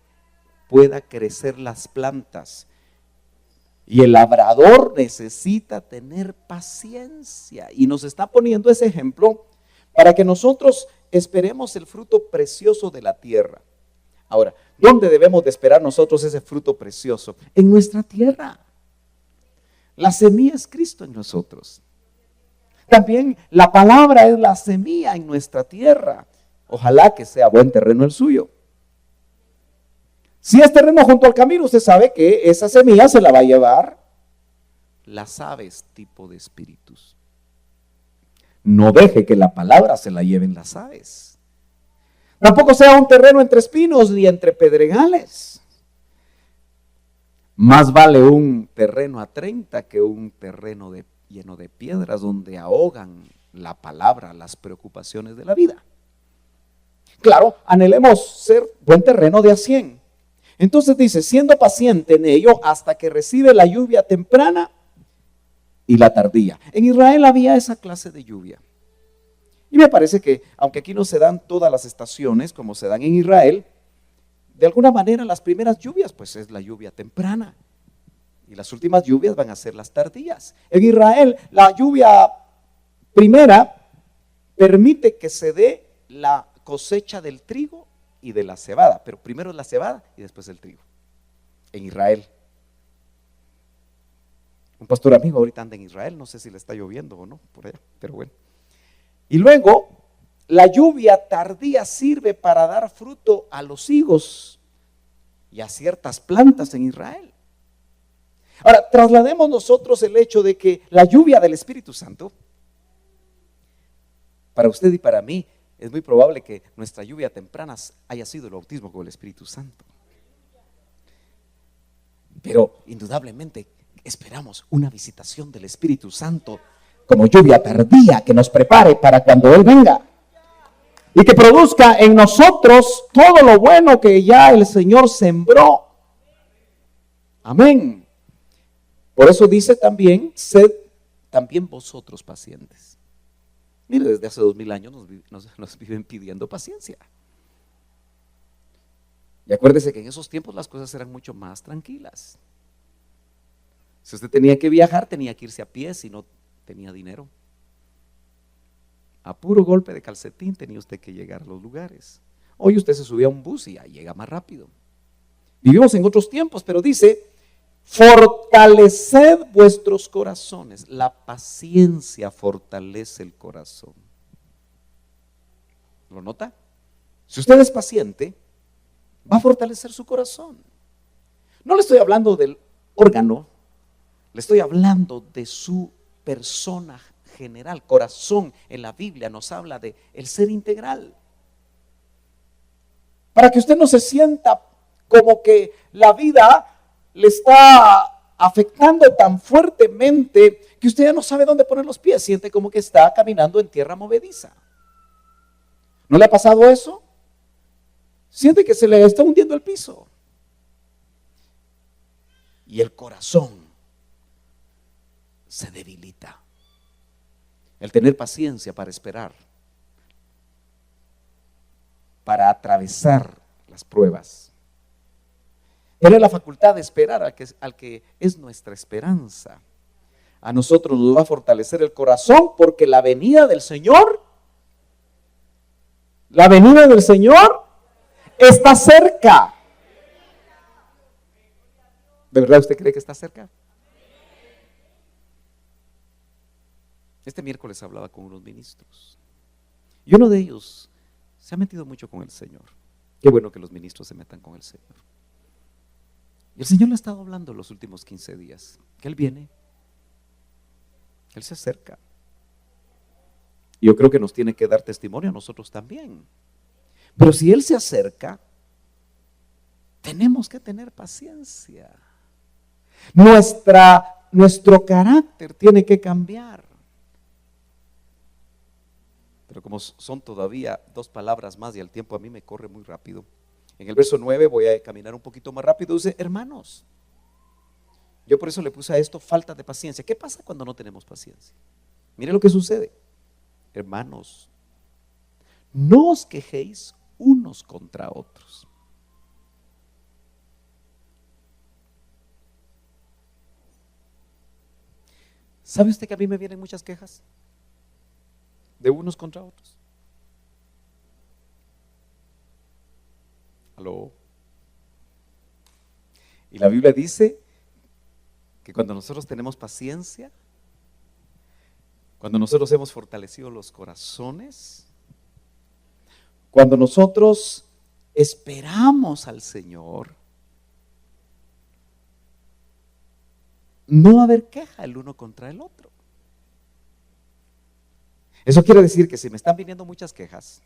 pueda crecer las plantas. Y el labrador necesita tener paciencia. Y nos está poniendo ese ejemplo para que nosotros esperemos el fruto precioso de la tierra. Ahora, ¿dónde debemos de esperar nosotros ese fruto precioso? En nuestra tierra. La semilla es Cristo en nosotros. También la palabra es la semilla en nuestra tierra. Ojalá que sea buen terreno el suyo. Si es terreno junto al camino, usted sabe que esa semilla se la va a llevar las aves tipo de espíritus. No deje que la palabra se la lleven las aves. Tampoco sea un terreno entre espinos ni entre pedregales. Más vale un terreno a 30 que un terreno lleno de piedras donde ahogan la palabra, las preocupaciones de la vida. Claro, anhelemos ser buen terreno de a 100. Entonces dice, siendo paciente en ello hasta que recibe la lluvia temprana y la tardía. En Israel había esa clase de lluvia. Y me parece que, aunque aquí no se dan todas las estaciones como se dan en Israel, de alguna manera las primeras lluvias pues es la lluvia temprana. Y las últimas lluvias van a ser las tardías. En Israel la lluvia primera permite que se dé la cosecha del trigo y de la cebada, pero primero es la cebada y después el trigo. En Israel. Un pastor amigo ahorita anda en Israel, no sé si le está lloviendo o no, por allá, pero bueno. Y luego, la lluvia tardía sirve para dar fruto a los higos y a ciertas plantas en Israel. Ahora, traslademos nosotros el hecho de que la lluvia del Espíritu Santo, para usted y para mí, es muy probable que nuestra lluvia temprana haya sido el bautismo con el Espíritu Santo. Pero indudablemente esperamos una visitación del Espíritu Santo como lluvia tardía que nos prepare para cuando Él venga. Y que produzca en nosotros todo lo bueno que ya el Señor sembró. Amén. Por eso dice también, sed también vosotros pacientes. Mire, desde hace 2000 años nos viven pidiendo paciencia. Y acuérdese que en esos tiempos las cosas eran mucho más tranquilas. Si usted tenía que viajar, tenía que irse a pie si no tenía dinero. A puro golpe de calcetín tenía usted que llegar a los lugares. Hoy usted se subía a un bus y ya llega más rápido. Vivimos en otros tiempos, pero dice, fortaleced vuestros corazones. La paciencia fortalece el corazón. ¿Lo nota? Si usted es paciente, va a fortalecer su corazón. No le estoy hablando del órgano, le estoy hablando de su persona general. Corazón en la Biblia nos habla de el ser integral. para que usted no se sienta como que la vida le está afectando tan fuertemente que usted ya no sabe dónde poner los pies, siente como que está caminando en tierra movediza. ¿No le ha pasado eso? Siente que se le está hundiendo el piso. Y el corazón se debilita. El tener paciencia para esperar, para atravesar las pruebas. Tiene la facultad de esperar al que es nuestra esperanza. A nosotros nos va a fortalecer el corazón porque la venida del Señor está cerca. ¿De verdad usted cree que está cerca? Este miércoles hablaba con unos ministros y uno de ellos se ha metido mucho con el Señor. Qué bueno que los ministros se metan con el Señor. Y el Señor le ha estado hablando los últimos 15 días, que Él viene, que Él se acerca. Y yo creo que nos tiene que dar testimonio a nosotros también. Pero si Él se acerca, tenemos que tener paciencia. Nuestro carácter tiene que cambiar. Pero como son todavía 2 palabras más y el tiempo a mí me corre muy rápido. En el verso 9 voy a caminar un poquito más rápido. Dice, hermanos, yo por eso le puse a esto falta de paciencia. ¿Qué pasa cuando no tenemos paciencia? Mire lo que sucede. Hermanos, no os quejéis unos contra otros. ¿Sabe usted que a mí me vienen muchas quejas? De unos contra otros. ¿Aló? Y la Biblia dice que cuando nosotros tenemos paciencia, cuando nosotros hemos fortalecido los corazones, cuando nosotros esperamos al Señor, no va a haber queja el uno contra el otro. Eso quiere decir que si me están viniendo muchas quejas,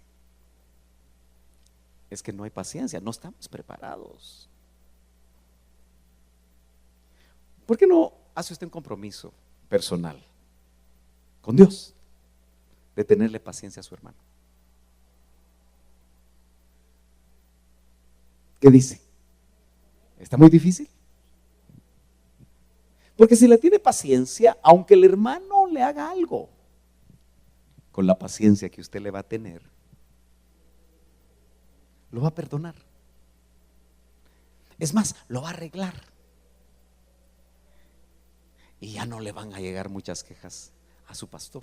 es que no hay paciencia, no estamos preparados. ¿Por qué no hace usted un compromiso personal con Dios de tenerle paciencia a su hermano? ¿Qué dice? ¿Está muy difícil? Porque si le tiene paciencia, aunque el hermano le haga algo, con la paciencia que usted le va a tener, lo va a perdonar. Es más, lo va a arreglar. Y ya no le van a llegar muchas quejas a su pastor.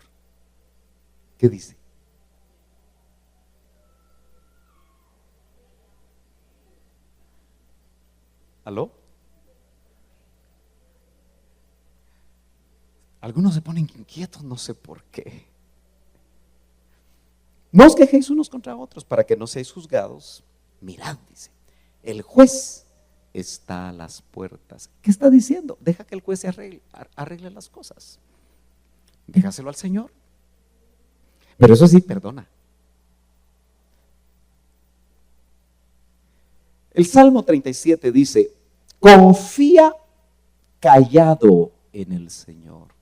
¿Qué dice? ¿Aló? Algunos se ponen inquietos, no sé por qué. No os quejéis unos contra otros para que no seáis juzgados. Mirad, dice, el juez está a las puertas. ¿Qué está diciendo? Deja que el juez se arregle las cosas. Déjaselo al Señor. Pero eso sí, perdona. El Salmo 37 dice, confía callado en el Señor.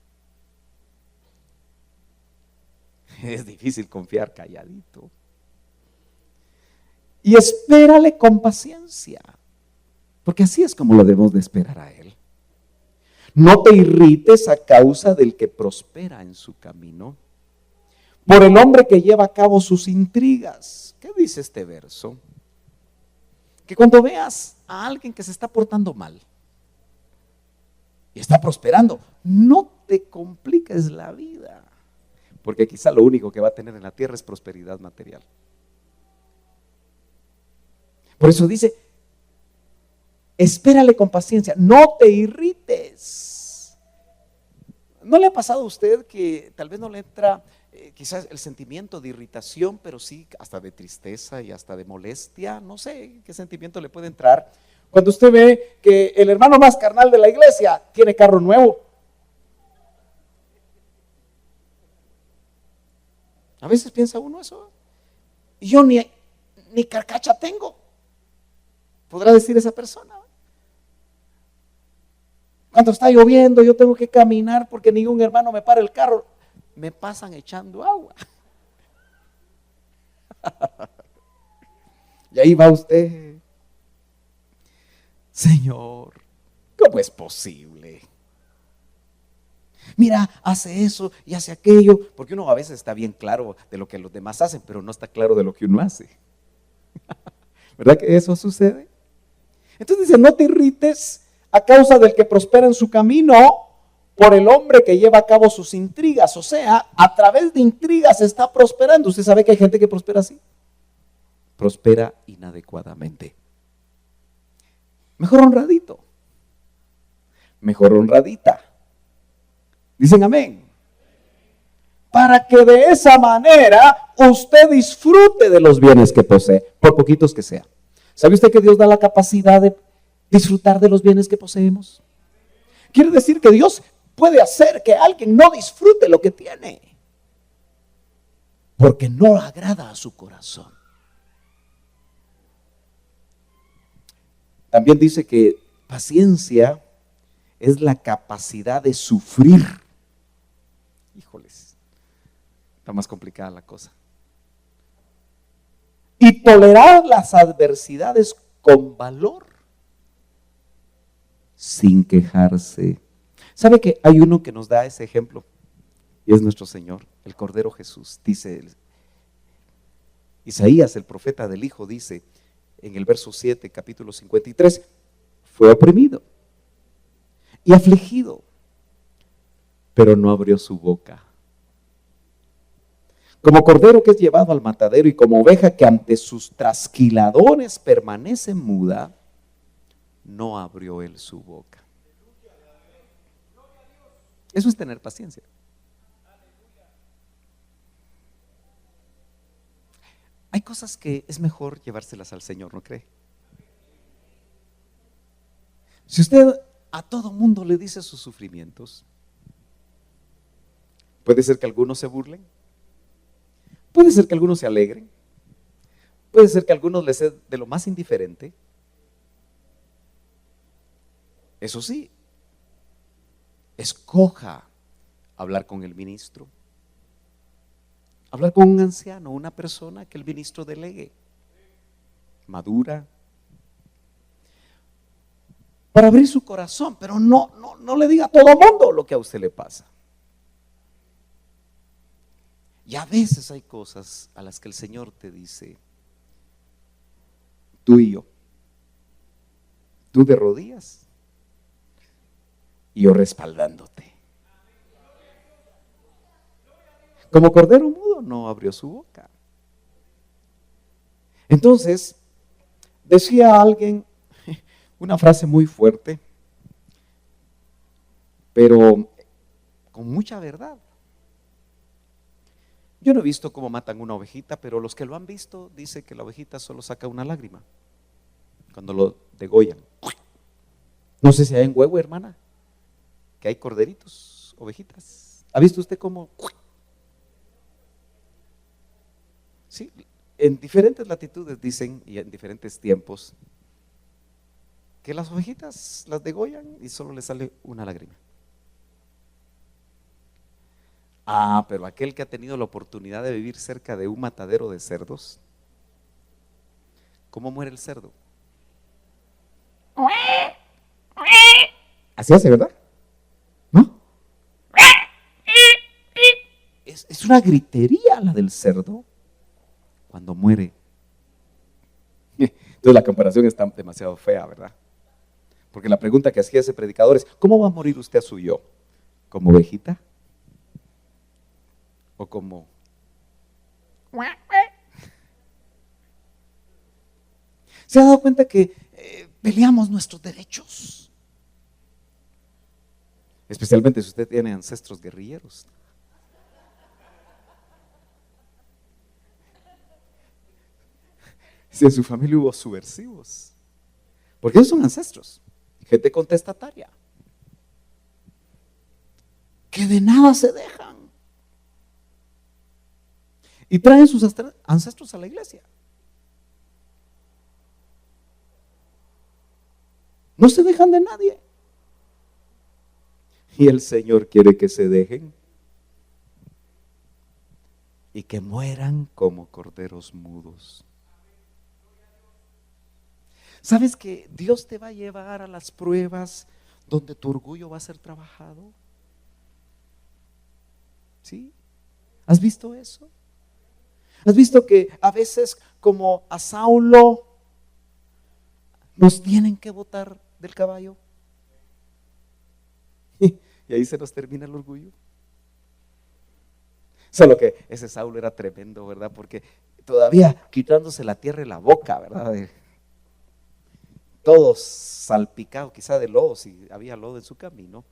Es difícil confiar calladito. Y espérale con paciencia, porque así es como lo debemos de esperar a Él. No te irrites a causa del que prospera en su camino, por el hombre que lleva a cabo sus intrigas. ¿Qué dice este verso? Que cuando veas a alguien que se está portando mal y está prosperando, no te compliques la vida, porque quizá lo único que va a tener en la tierra es prosperidad material. Por eso dice, espérale con paciencia, no te irrites. ¿No le ha pasado a usted que tal vez no le entra quizás el sentimiento de irritación, pero sí hasta de tristeza y hasta de molestia? No sé qué sentimiento le puede entrar cuando usted ve que el hermano más carnal de la iglesia tiene carro nuevo. A veces piensa uno eso. Y yo ni carcacha tengo. podrá decir esa persona. Cuando está lloviendo, yo tengo que caminar porque ningún hermano me para el carro. Me pasan echando agua. Y ahí va usted. Señor, ¿cómo es posible? Mira, hace eso y hace aquello. Porque uno a veces está bien claro de lo que los demás hacen, pero no está claro de lo que uno hace. ¿Verdad que eso sucede? Entonces dice, no te irrites a causa del que prospera en su camino por el hombre que lleva a cabo sus intrigas. O sea, a través de intrigas está prosperando. ¿Usted sabe que hay gente que prospera así? Prospera inadecuadamente. Mejor honradito. Mejor honradita. Dicen amén. Para que de esa manera usted disfrute de los bienes que posee, por poquitos que sean. ¿Sabe usted que Dios da la capacidad de disfrutar de los bienes que poseemos? Quiere decir que Dios puede hacer que alguien no disfrute lo que tiene, porque no agrada a su corazón. También dice que paciencia es la capacidad de sufrir. Híjoles, está más complicada la cosa. Y tolerar las adversidades con valor, sin quejarse. ¿Sabe que hay uno que nos da ese ejemplo? Y es nuestro Señor, el Cordero Jesús. Dice Isaías, el profeta del Hijo, dice en el verso 7, capítulo 53, fue oprimido y afligido, pero no abrió su boca. Como cordero que es llevado al matadero y como oveja que ante sus trasquiladores permanece muda, no abrió él su boca. Eso es tener paciencia. Hay cosas que es mejor llevárselas al Señor, ¿no cree? Si usted a todo mundo le dice sus sufrimientos, puede ser que algunos se burlen, puede ser que algunos se alegren, puede ser que a algunos les sea de lo más indiferente. Eso sí, escoja hablar con el ministro, hablar con un anciano, una persona que el ministro delegue, madura, para abrir su corazón, pero no le diga a todo mundo lo que a usted le pasa. Y a veces hay cosas a las que el Señor te dice, tú y yo, tú de rodillas y yo respaldándote. Como cordero mudo no abrió su boca. Entonces, decía alguien una frase muy fuerte, pero con mucha verdad. Yo no he visto cómo matan una ovejita, pero los que lo han visto dicen que la ovejita solo saca una lágrima cuando lo degollan. No sé si hay en Huevo, hermana, que hay corderitos, ovejitas. ¿Ha visto usted cómo? Sí, en diferentes latitudes dicen, y en diferentes tiempos, que las ovejitas las degollan y solo les sale una lágrima. Ah, pero aquel que ha tenido la oportunidad de vivir cerca de un matadero de cerdos, ¿cómo muere el cerdo? Así hace, ¿verdad? ¿No? Es una gritería la del cerdo cuando muere. Entonces la comparación está demasiado fea, ¿verdad? Porque la pregunta que hacía ese predicador es, ¿cómo va a morir usted a su yo? ¿Como ovejita? ¿O como? ¿Se ha dado cuenta que peleamos nuestros derechos? Especialmente si usted tiene ancestros guerrilleros. Si en su familia hubo subversivos. Porque esos son ancestros. Gente contestataria. Que de nada se dejan. Y traen sus ancestros a la iglesia. No se dejan de nadie. Y el Señor quiere que se dejen y que mueran como corderos mudos. ¿Sabes que Dios te va a llevar a las pruebas donde tu orgullo va a ser trabajado? ¿Sí? ¿Has visto eso? ¿Has visto que a veces, como a Saulo, nos tienen que botar del caballo? Y ahí se nos termina el orgullo. Solo que ese Saulo era tremendo, ¿verdad? Porque todavía quitándose la tierra en la boca, ¿verdad? Todo salpicado, quizá de lodo, si había lodo en su camino.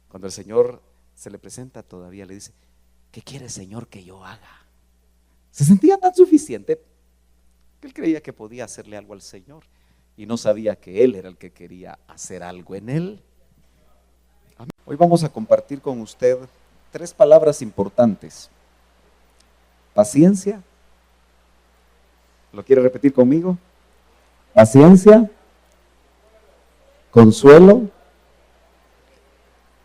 Cuando el Señor se le presenta, todavía le dice: ¿qué quiere, Señor, que yo haga? Se sentía tan suficiente que él creía que podía hacerle algo al Señor y no sabía que Él era el que quería hacer algo en él. Hoy vamos a compartir con usted 3 palabras importantes: paciencia. ¿Lo quiere repetir conmigo? Paciencia, consuelo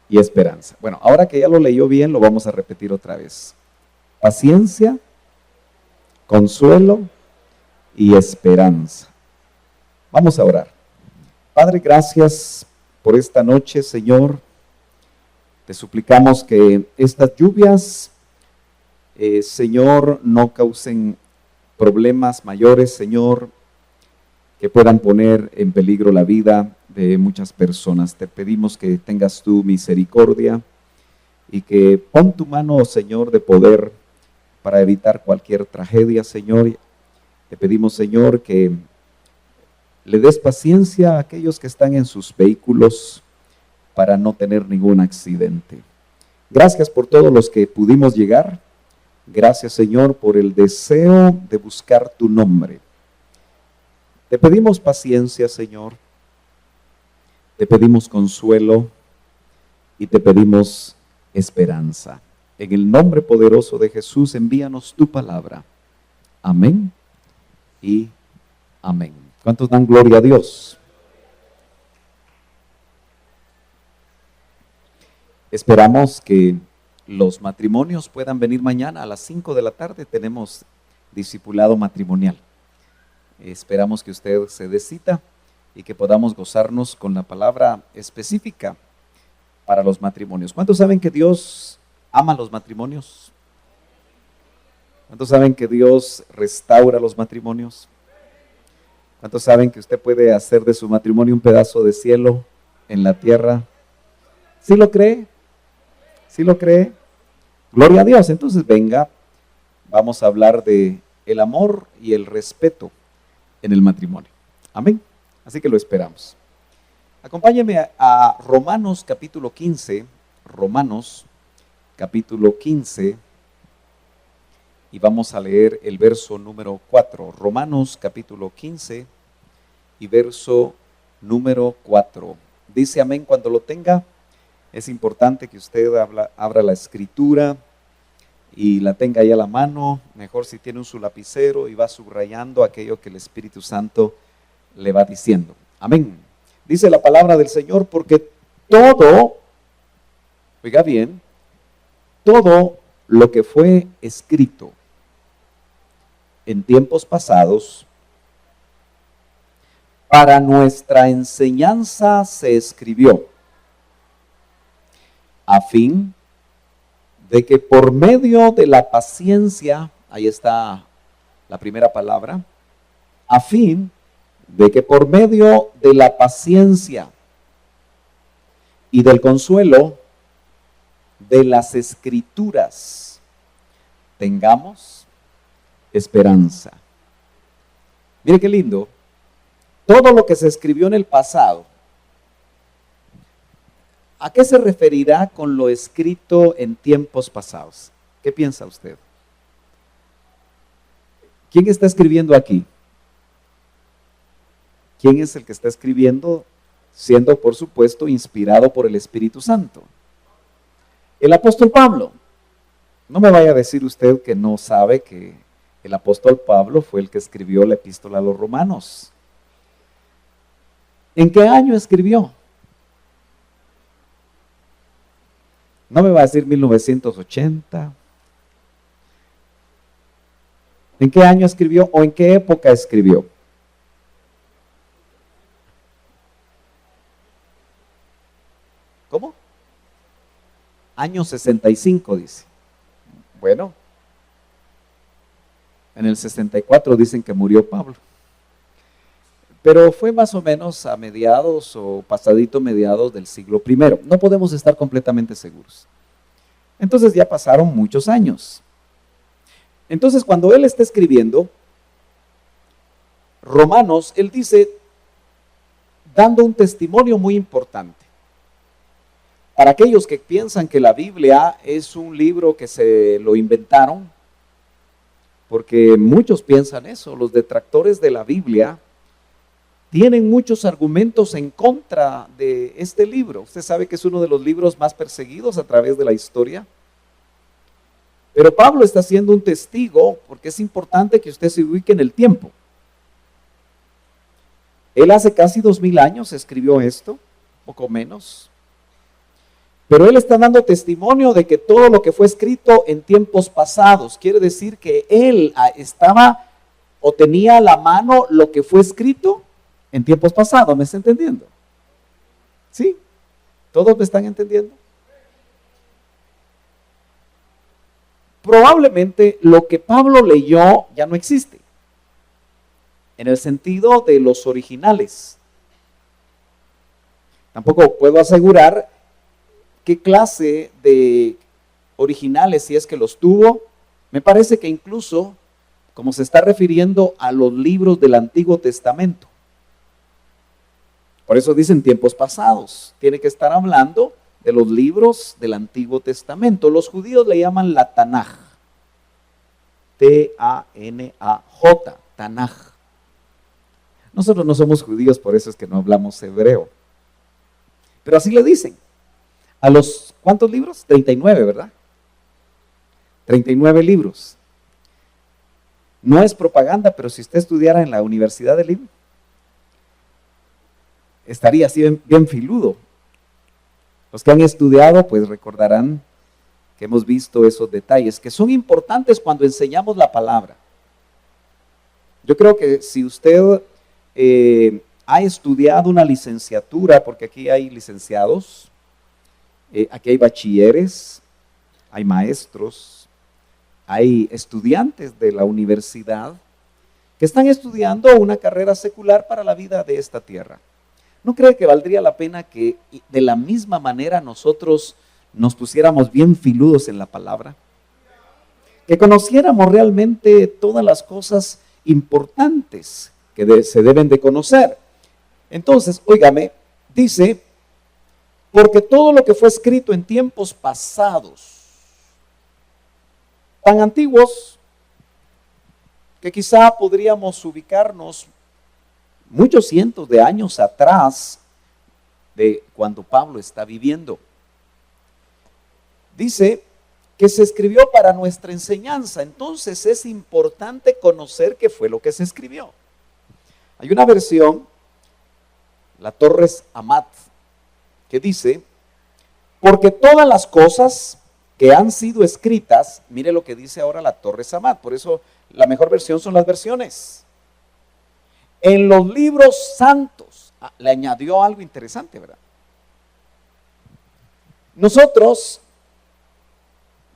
y esperanza. Bueno, ahora que ya lo leyó bien, lo vamos a repetir otra vez. Paciencia, consuelo y esperanza. Vamos a orar. Padre, gracias por esta noche, Señor. Te suplicamos que estas lluvias, Señor, no causen problemas mayores, Señor, que puedan poner en peligro la vida de muchas personas. Te pedimos que tengas tu misericordia y que pon tu mano, Señor, de poder para evitar cualquier tragedia, Señor. Te pedimos, Señor, que le des paciencia a aquellos que están en sus vehículos para no tener ningún accidente. Gracias por todos los que pudimos llegar. Gracias, Señor, por el deseo de buscar tu nombre. Te pedimos paciencia, Señor. Te pedimos consuelo y te pedimos esperanza. En el nombre poderoso de Jesús, envíanos tu palabra. Amén y amén. ¿Cuántos dan gloria a Dios? Esperamos que los matrimonios puedan venir mañana a las 5 de la tarde. Tenemos discipulado matrimonial. Esperamos que usted se dé cita y que podamos gozarnos con la palabra específica para los matrimonios. ¿Cuántos saben que Dios ama los matrimonios? ¿Cuántos saben que Dios restaura los matrimonios? ¿Cuántos saben que usted puede hacer de su matrimonio un pedazo de cielo en la tierra? ¿Sí lo cree? ¿Sí lo cree? Gloria a Dios. Entonces venga, vamos a hablar de el amor y el respeto en el matrimonio. Amén. Así que lo esperamos. Acompáñeme a Romanos capítulo 15. Romanos capítulo 15. Y vamos a leer el verso número 4. Romanos capítulo 15 y verso número 4. Dice amén cuando lo tenga. Es importante que usted abra la escritura y la tenga ahí a la mano. Mejor si tiene su lapicero y va subrayando aquello que el Espíritu Santo le va diciendo. Amén. Dice la palabra del Señor: porque todo, oiga bien, todo lo que fue escrito en tiempos pasados para nuestra enseñanza se escribió, a fin de que por medio de la paciencia, ahí está la primera palabra, a fin de que por medio de la paciencia y del consuelo de las Escrituras tengamos esperanza. Mire qué lindo. Todo lo que se escribió en el pasado, ¿a qué se referirá con lo escrito en tiempos pasados? ¿Qué piensa usted? ¿Quién está escribiendo aquí? ¿Quién es el que está escribiendo? Siendo, por supuesto, inspirado por el Espíritu Santo. El apóstol Pablo. No me vaya a decir usted que no sabe que el apóstol Pablo fue el que escribió la epístola a los romanos. ¿En qué año escribió? No me va a decir 1980. ¿En qué año escribió o en qué época escribió? ¿Cómo? Año 65, dice. Bueno, en el 64 dicen que murió Pablo. Pero fue más o menos a mediados o pasadito mediados del siglo I. No podemos estar completamente seguros. Entonces ya pasaron muchos años. Entonces cuando él está escribiendo Romanos, él dice, dando un testimonio muy importante. Para aquellos que piensan que la Biblia es un libro que se lo inventaron, porque muchos piensan eso, los detractores de la Biblia tienen muchos argumentos en contra de este libro. Usted sabe que es uno de los libros más perseguidos a través de la historia. Pero Pablo está siendo un testigo porque es importante que usted se ubique en el tiempo. Él hace casi 2000 años escribió esto, poco menos. Pero él está dando testimonio de que todo lo que fue escrito en tiempos pasados, quiere decir que él estaba o tenía a la mano lo que fue escrito en tiempos pasados. ¿Me está entendiendo? ¿Sí? ¿Todos me están entendiendo? Probablemente lo que Pablo leyó ya no existe, en el sentido de los originales. Tampoco puedo asegurar qué clase de originales, si es que los tuvo. Me parece que incluso, como se está refiriendo a los libros del Antiguo Testamento. Por eso dicen tiempos pasados. Tiene que estar hablando de los libros del Antiguo Testamento. Los judíos le llaman la Tanaj. T-A-N-A-J, Tanaj. Nosotros no somos judíos, por eso es que no hablamos hebreo. Pero así le dicen. ¿A los cuántos libros? 39, ¿verdad? 39 libros. No es propaganda, pero si usted estudiara en la Universidad de Lima, estaría así bien filudo. Los que han estudiado, pues recordarán que hemos visto esos detalles, que son importantes cuando enseñamos la palabra. Yo creo que si usted ha estudiado una licenciatura, porque aquí hay licenciados, aquí hay bachilleres, hay maestros, hay estudiantes de la universidad que están estudiando una carrera secular para la vida de esta tierra. ¿No cree que valdría la pena que de la misma manera nosotros nos pusiéramos bien filudos en la palabra? Que conociéramos realmente todas las cosas importantes que se deben de conocer. Entonces, óigame, dice, porque todo lo que fue escrito en tiempos pasados, tan antiguos, que quizá podríamos ubicarnos muchos cientos de años atrás de cuando Pablo está viviendo. Dice que se escribió para nuestra enseñanza. Entonces es importante conocer qué fue lo que se escribió. Hay una versión, la Torres Amat, que dice, porque todas las cosas que han sido escritas, mire lo que dice ahora la Torres Amat, por eso la mejor versión son las versiones. En los libros santos, le añadió algo interesante, ¿verdad? Nosotros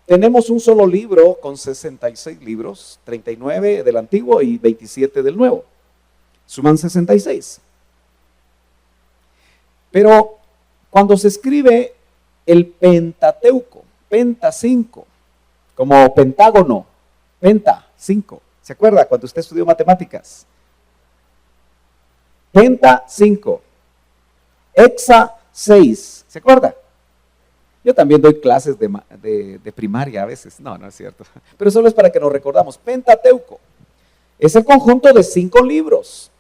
tenemos un solo libro con 66 libros, 39 del Antiguo y 27 del Nuevo. Suman 66. Pero cuando se escribe el Pentateuco, Penta 5, como pentágono, Penta 5, ¿se acuerda cuando usted estudió matemáticas? Penta 5, Hexa 6, ¿se acuerda? Yo también doy clases de primaria a veces, no es cierto, pero solo es para que nos recordamos. Pentateuco es el conjunto de 5 libros,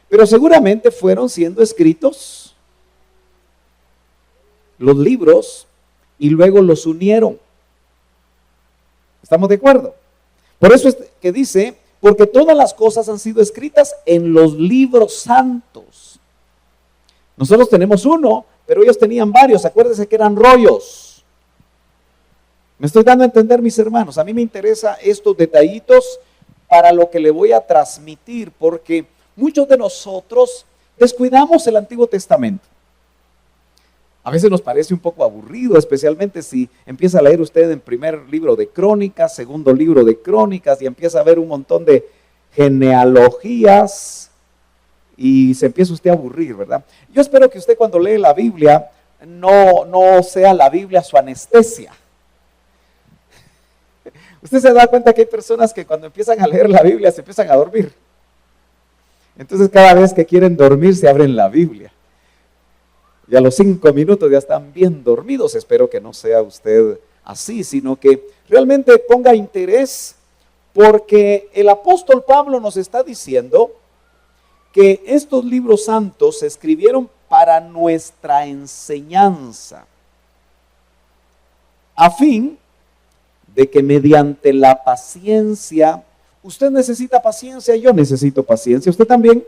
pero seguramente fueron siendo escritos los libros y luego los unieron. ¿Estamos de acuerdo? Por eso es que dice, porque todas las cosas han sido escritas en los libros santos. Nosotros tenemos uno, pero ellos tenían varios. Acuérdense que eran rollos. Me estoy dando a entender, mis hermanos. A mí me interesa estos detallitos para lo que le voy a transmitir, porque muchos de nosotros descuidamos el Antiguo Testamento. A veces nos parece un poco aburrido, especialmente si empieza a leer usted en primer libro de Crónicas, segundo libro de Crónicas, y empieza a ver un montón de genealogías y se empieza usted a aburrir, ¿verdad? Yo espero que usted cuando lee la Biblia no sea la Biblia su anestesia. Usted se da cuenta que hay personas que cuando empiezan a leer la Biblia se empiezan a dormir. Entonces cada vez que quieren dormir se abren la Biblia. Y a los 5 minutos ya están bien dormidos. Espero que no sea usted así, sino que realmente ponga interés, porque el apóstol Pablo nos está diciendo que estos libros santos se escribieron para nuestra enseñanza, a fin de que mediante la paciencia, usted necesita paciencia, yo necesito paciencia, usted también,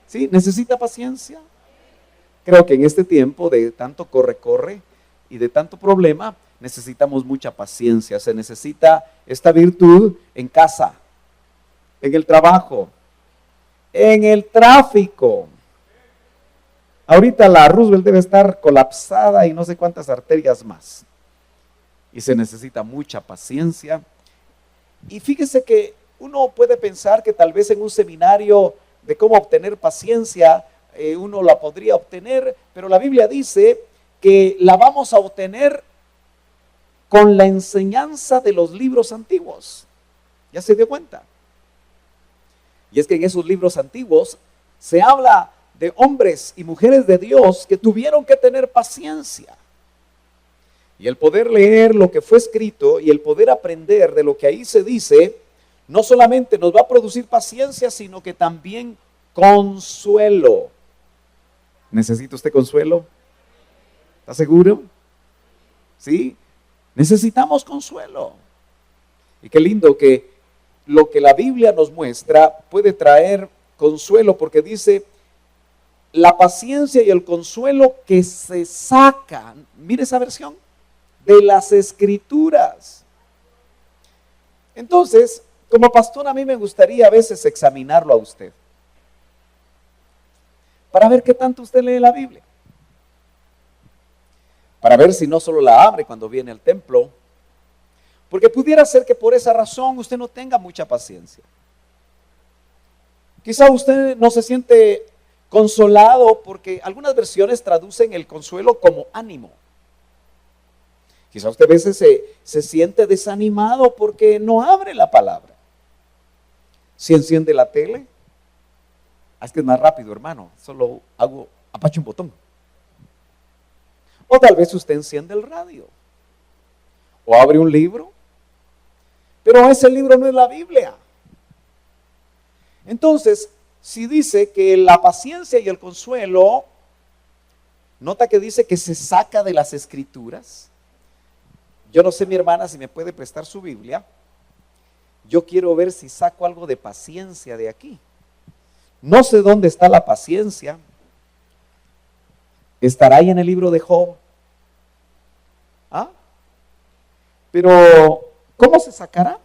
¿sí? ¿Necesita paciencia? Creo que en este tiempo de tanto corre y de tanto problema, necesitamos mucha paciencia. Se necesita esta virtud en casa, en el trabajo, en el tráfico. Ahorita la Roosevelt debe estar colapsada y no sé cuántas arterias más. Y se necesita mucha paciencia. Y fíjese que uno puede pensar que tal vez en un seminario de cómo obtener paciencia, uno la podría obtener, pero la Biblia dice que la vamos a obtener con la enseñanza de los libros antiguos. ¿Ya se dio cuenta? Y es que en esos libros antiguos se habla de hombres y mujeres de Dios que tuvieron que tener paciencia. Y el poder leer lo que fue escrito y el poder aprender de lo que ahí se dice, no solamente nos va a producir paciencia, sino que también consuelo. ¿Necesita usted consuelo? ¿Está seguro? ¿Sí? Necesitamos consuelo. Y qué lindo que lo que la Biblia nos muestra puede traer consuelo, porque dice la paciencia y el consuelo que se sacan, mire esa versión, de las Escrituras. Entonces, como pastor, a mí me gustaría a veces examinarlo a usted, para ver qué tanto usted lee la Biblia, para ver si no solo la abre cuando viene al templo, porque pudiera ser que por esa razón usted no tenga mucha paciencia. Quizá usted no se siente consolado porque algunas versiones traducen el consuelo como ánimo. Quizá usted a veces se siente desanimado porque no abre la palabra. Si enciende la tele, es que es más rápido, hermano, solo apacho un botón. O tal vez usted enciende el radio, o abre un libro, pero ese libro no es la Biblia. Entonces, si dice que la paciencia y el consuelo, nota que dice que se saca de las Escrituras. Yo no sé, mi hermana, si me puede prestar su Biblia. Yo quiero ver si saco algo de paciencia de aquí. No sé dónde está la paciencia. ¿Estará ahí en el libro de Job? ¿Ah? Pero, ¿cómo se sacará?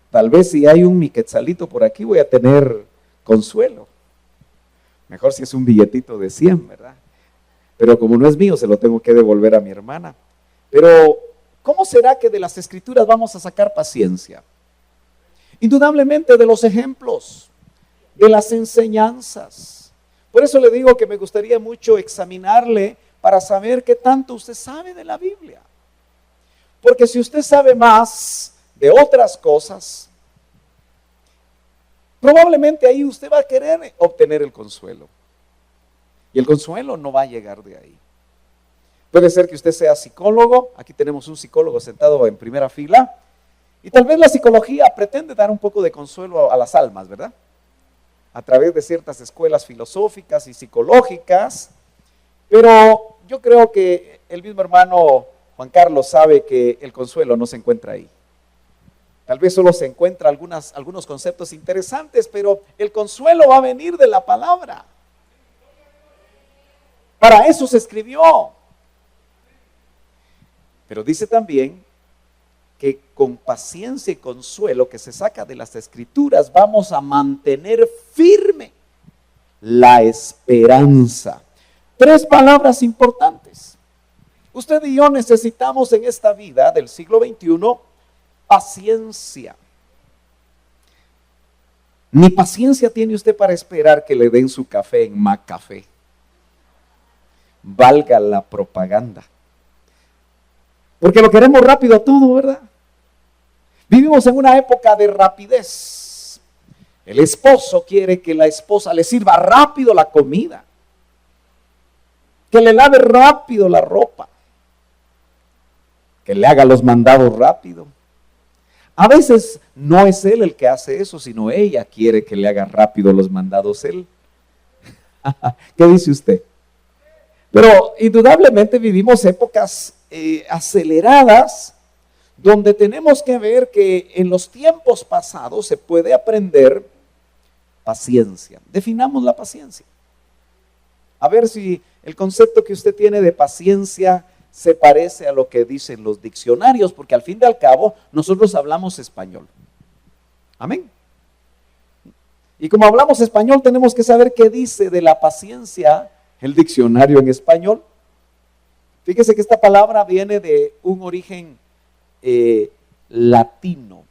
Tal vez si hay un mi quetzalito por aquí voy a tener consuelo. Mejor si es un billetito de 100, ¿verdad? Pero como no es mío, se lo tengo que devolver a mi hermana. Pero, ¿cómo será que de las Escrituras vamos a sacar paciencia? Indudablemente de los ejemplos, de las enseñanzas. Por eso le digo que me gustaría mucho examinarle para saber qué tanto usted sabe de la Biblia. Porque si usted sabe más de otras cosas, probablemente ahí usted va a querer obtener el consuelo. Y el consuelo no va a llegar de ahí. Puede ser que usted sea psicólogo. Aquí tenemos un psicólogo sentado en primera fila. Y tal vez la psicología pretende dar un poco de consuelo a las almas, ¿verdad? A través de ciertas escuelas filosóficas y psicológicas. Pero yo creo que el mismo hermano Juan Carlos sabe que el consuelo no se encuentra ahí. Tal vez solo se encuentra algunos conceptos interesantes, pero el consuelo va a venir de la palabra. Para eso se escribió. Pero dice también que con paciencia y consuelo que se saca de las Escrituras vamos a mantener firme la esperanza. 3 palabras importantes. Usted y yo necesitamos en esta vida del siglo XXI paciencia. Ni paciencia tiene usted para esperar que le den su café en McCafé. Valga la propaganda. Porque lo queremos rápido todo, ¿verdad? Vivimos en una época de rapidez. El esposo quiere que la esposa le sirva rápido la comida, que le lave rápido la ropa, que le haga los mandados rápido. A veces no es él el que hace eso, sino ella quiere que le haga rápido los mandados él. ¿Qué dice usted? Pero indudablemente vivimos épocas aceleradas, donde tenemos que ver que en los tiempos pasados se puede aprender paciencia. Definamos la paciencia. A ver si el concepto que usted tiene de paciencia se parece a lo que dicen los diccionarios, porque al fin y al cabo nosotros hablamos español. Amén. Y como hablamos español, tenemos que saber qué dice de la paciencia el diccionario en español. Fíjese que esta palabra viene de un origen latino,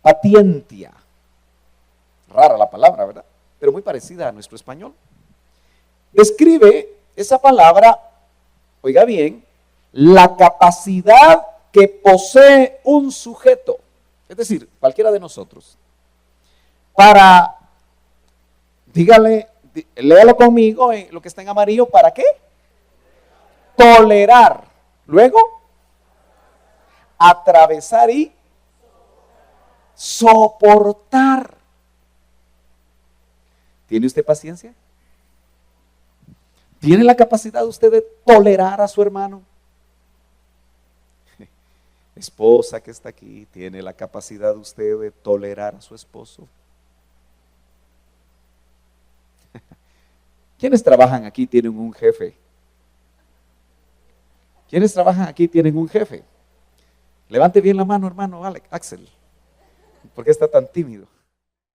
patientia. Rara la palabra, ¿verdad? Pero muy parecida a nuestro español. Describe esa palabra, oiga bien, la capacidad que posee un sujeto, es decir, cualquiera de nosotros, para, dígale, léalo conmigo, lo que está en amarillo, ¿para qué? Tolerar. Luego, atravesar y soportar. ¿Tiene usted paciencia? ¿Tiene la capacidad usted de tolerar a su hermano? Esposa que está aquí, ¿tiene la capacidad usted de tolerar a su esposo? ¿Quiénes trabajan aquí tienen un jefe? ¿Quiénes trabajan aquí tienen un jefe? Levante bien la mano, hermano Axel. ¿Por qué está tan tímido?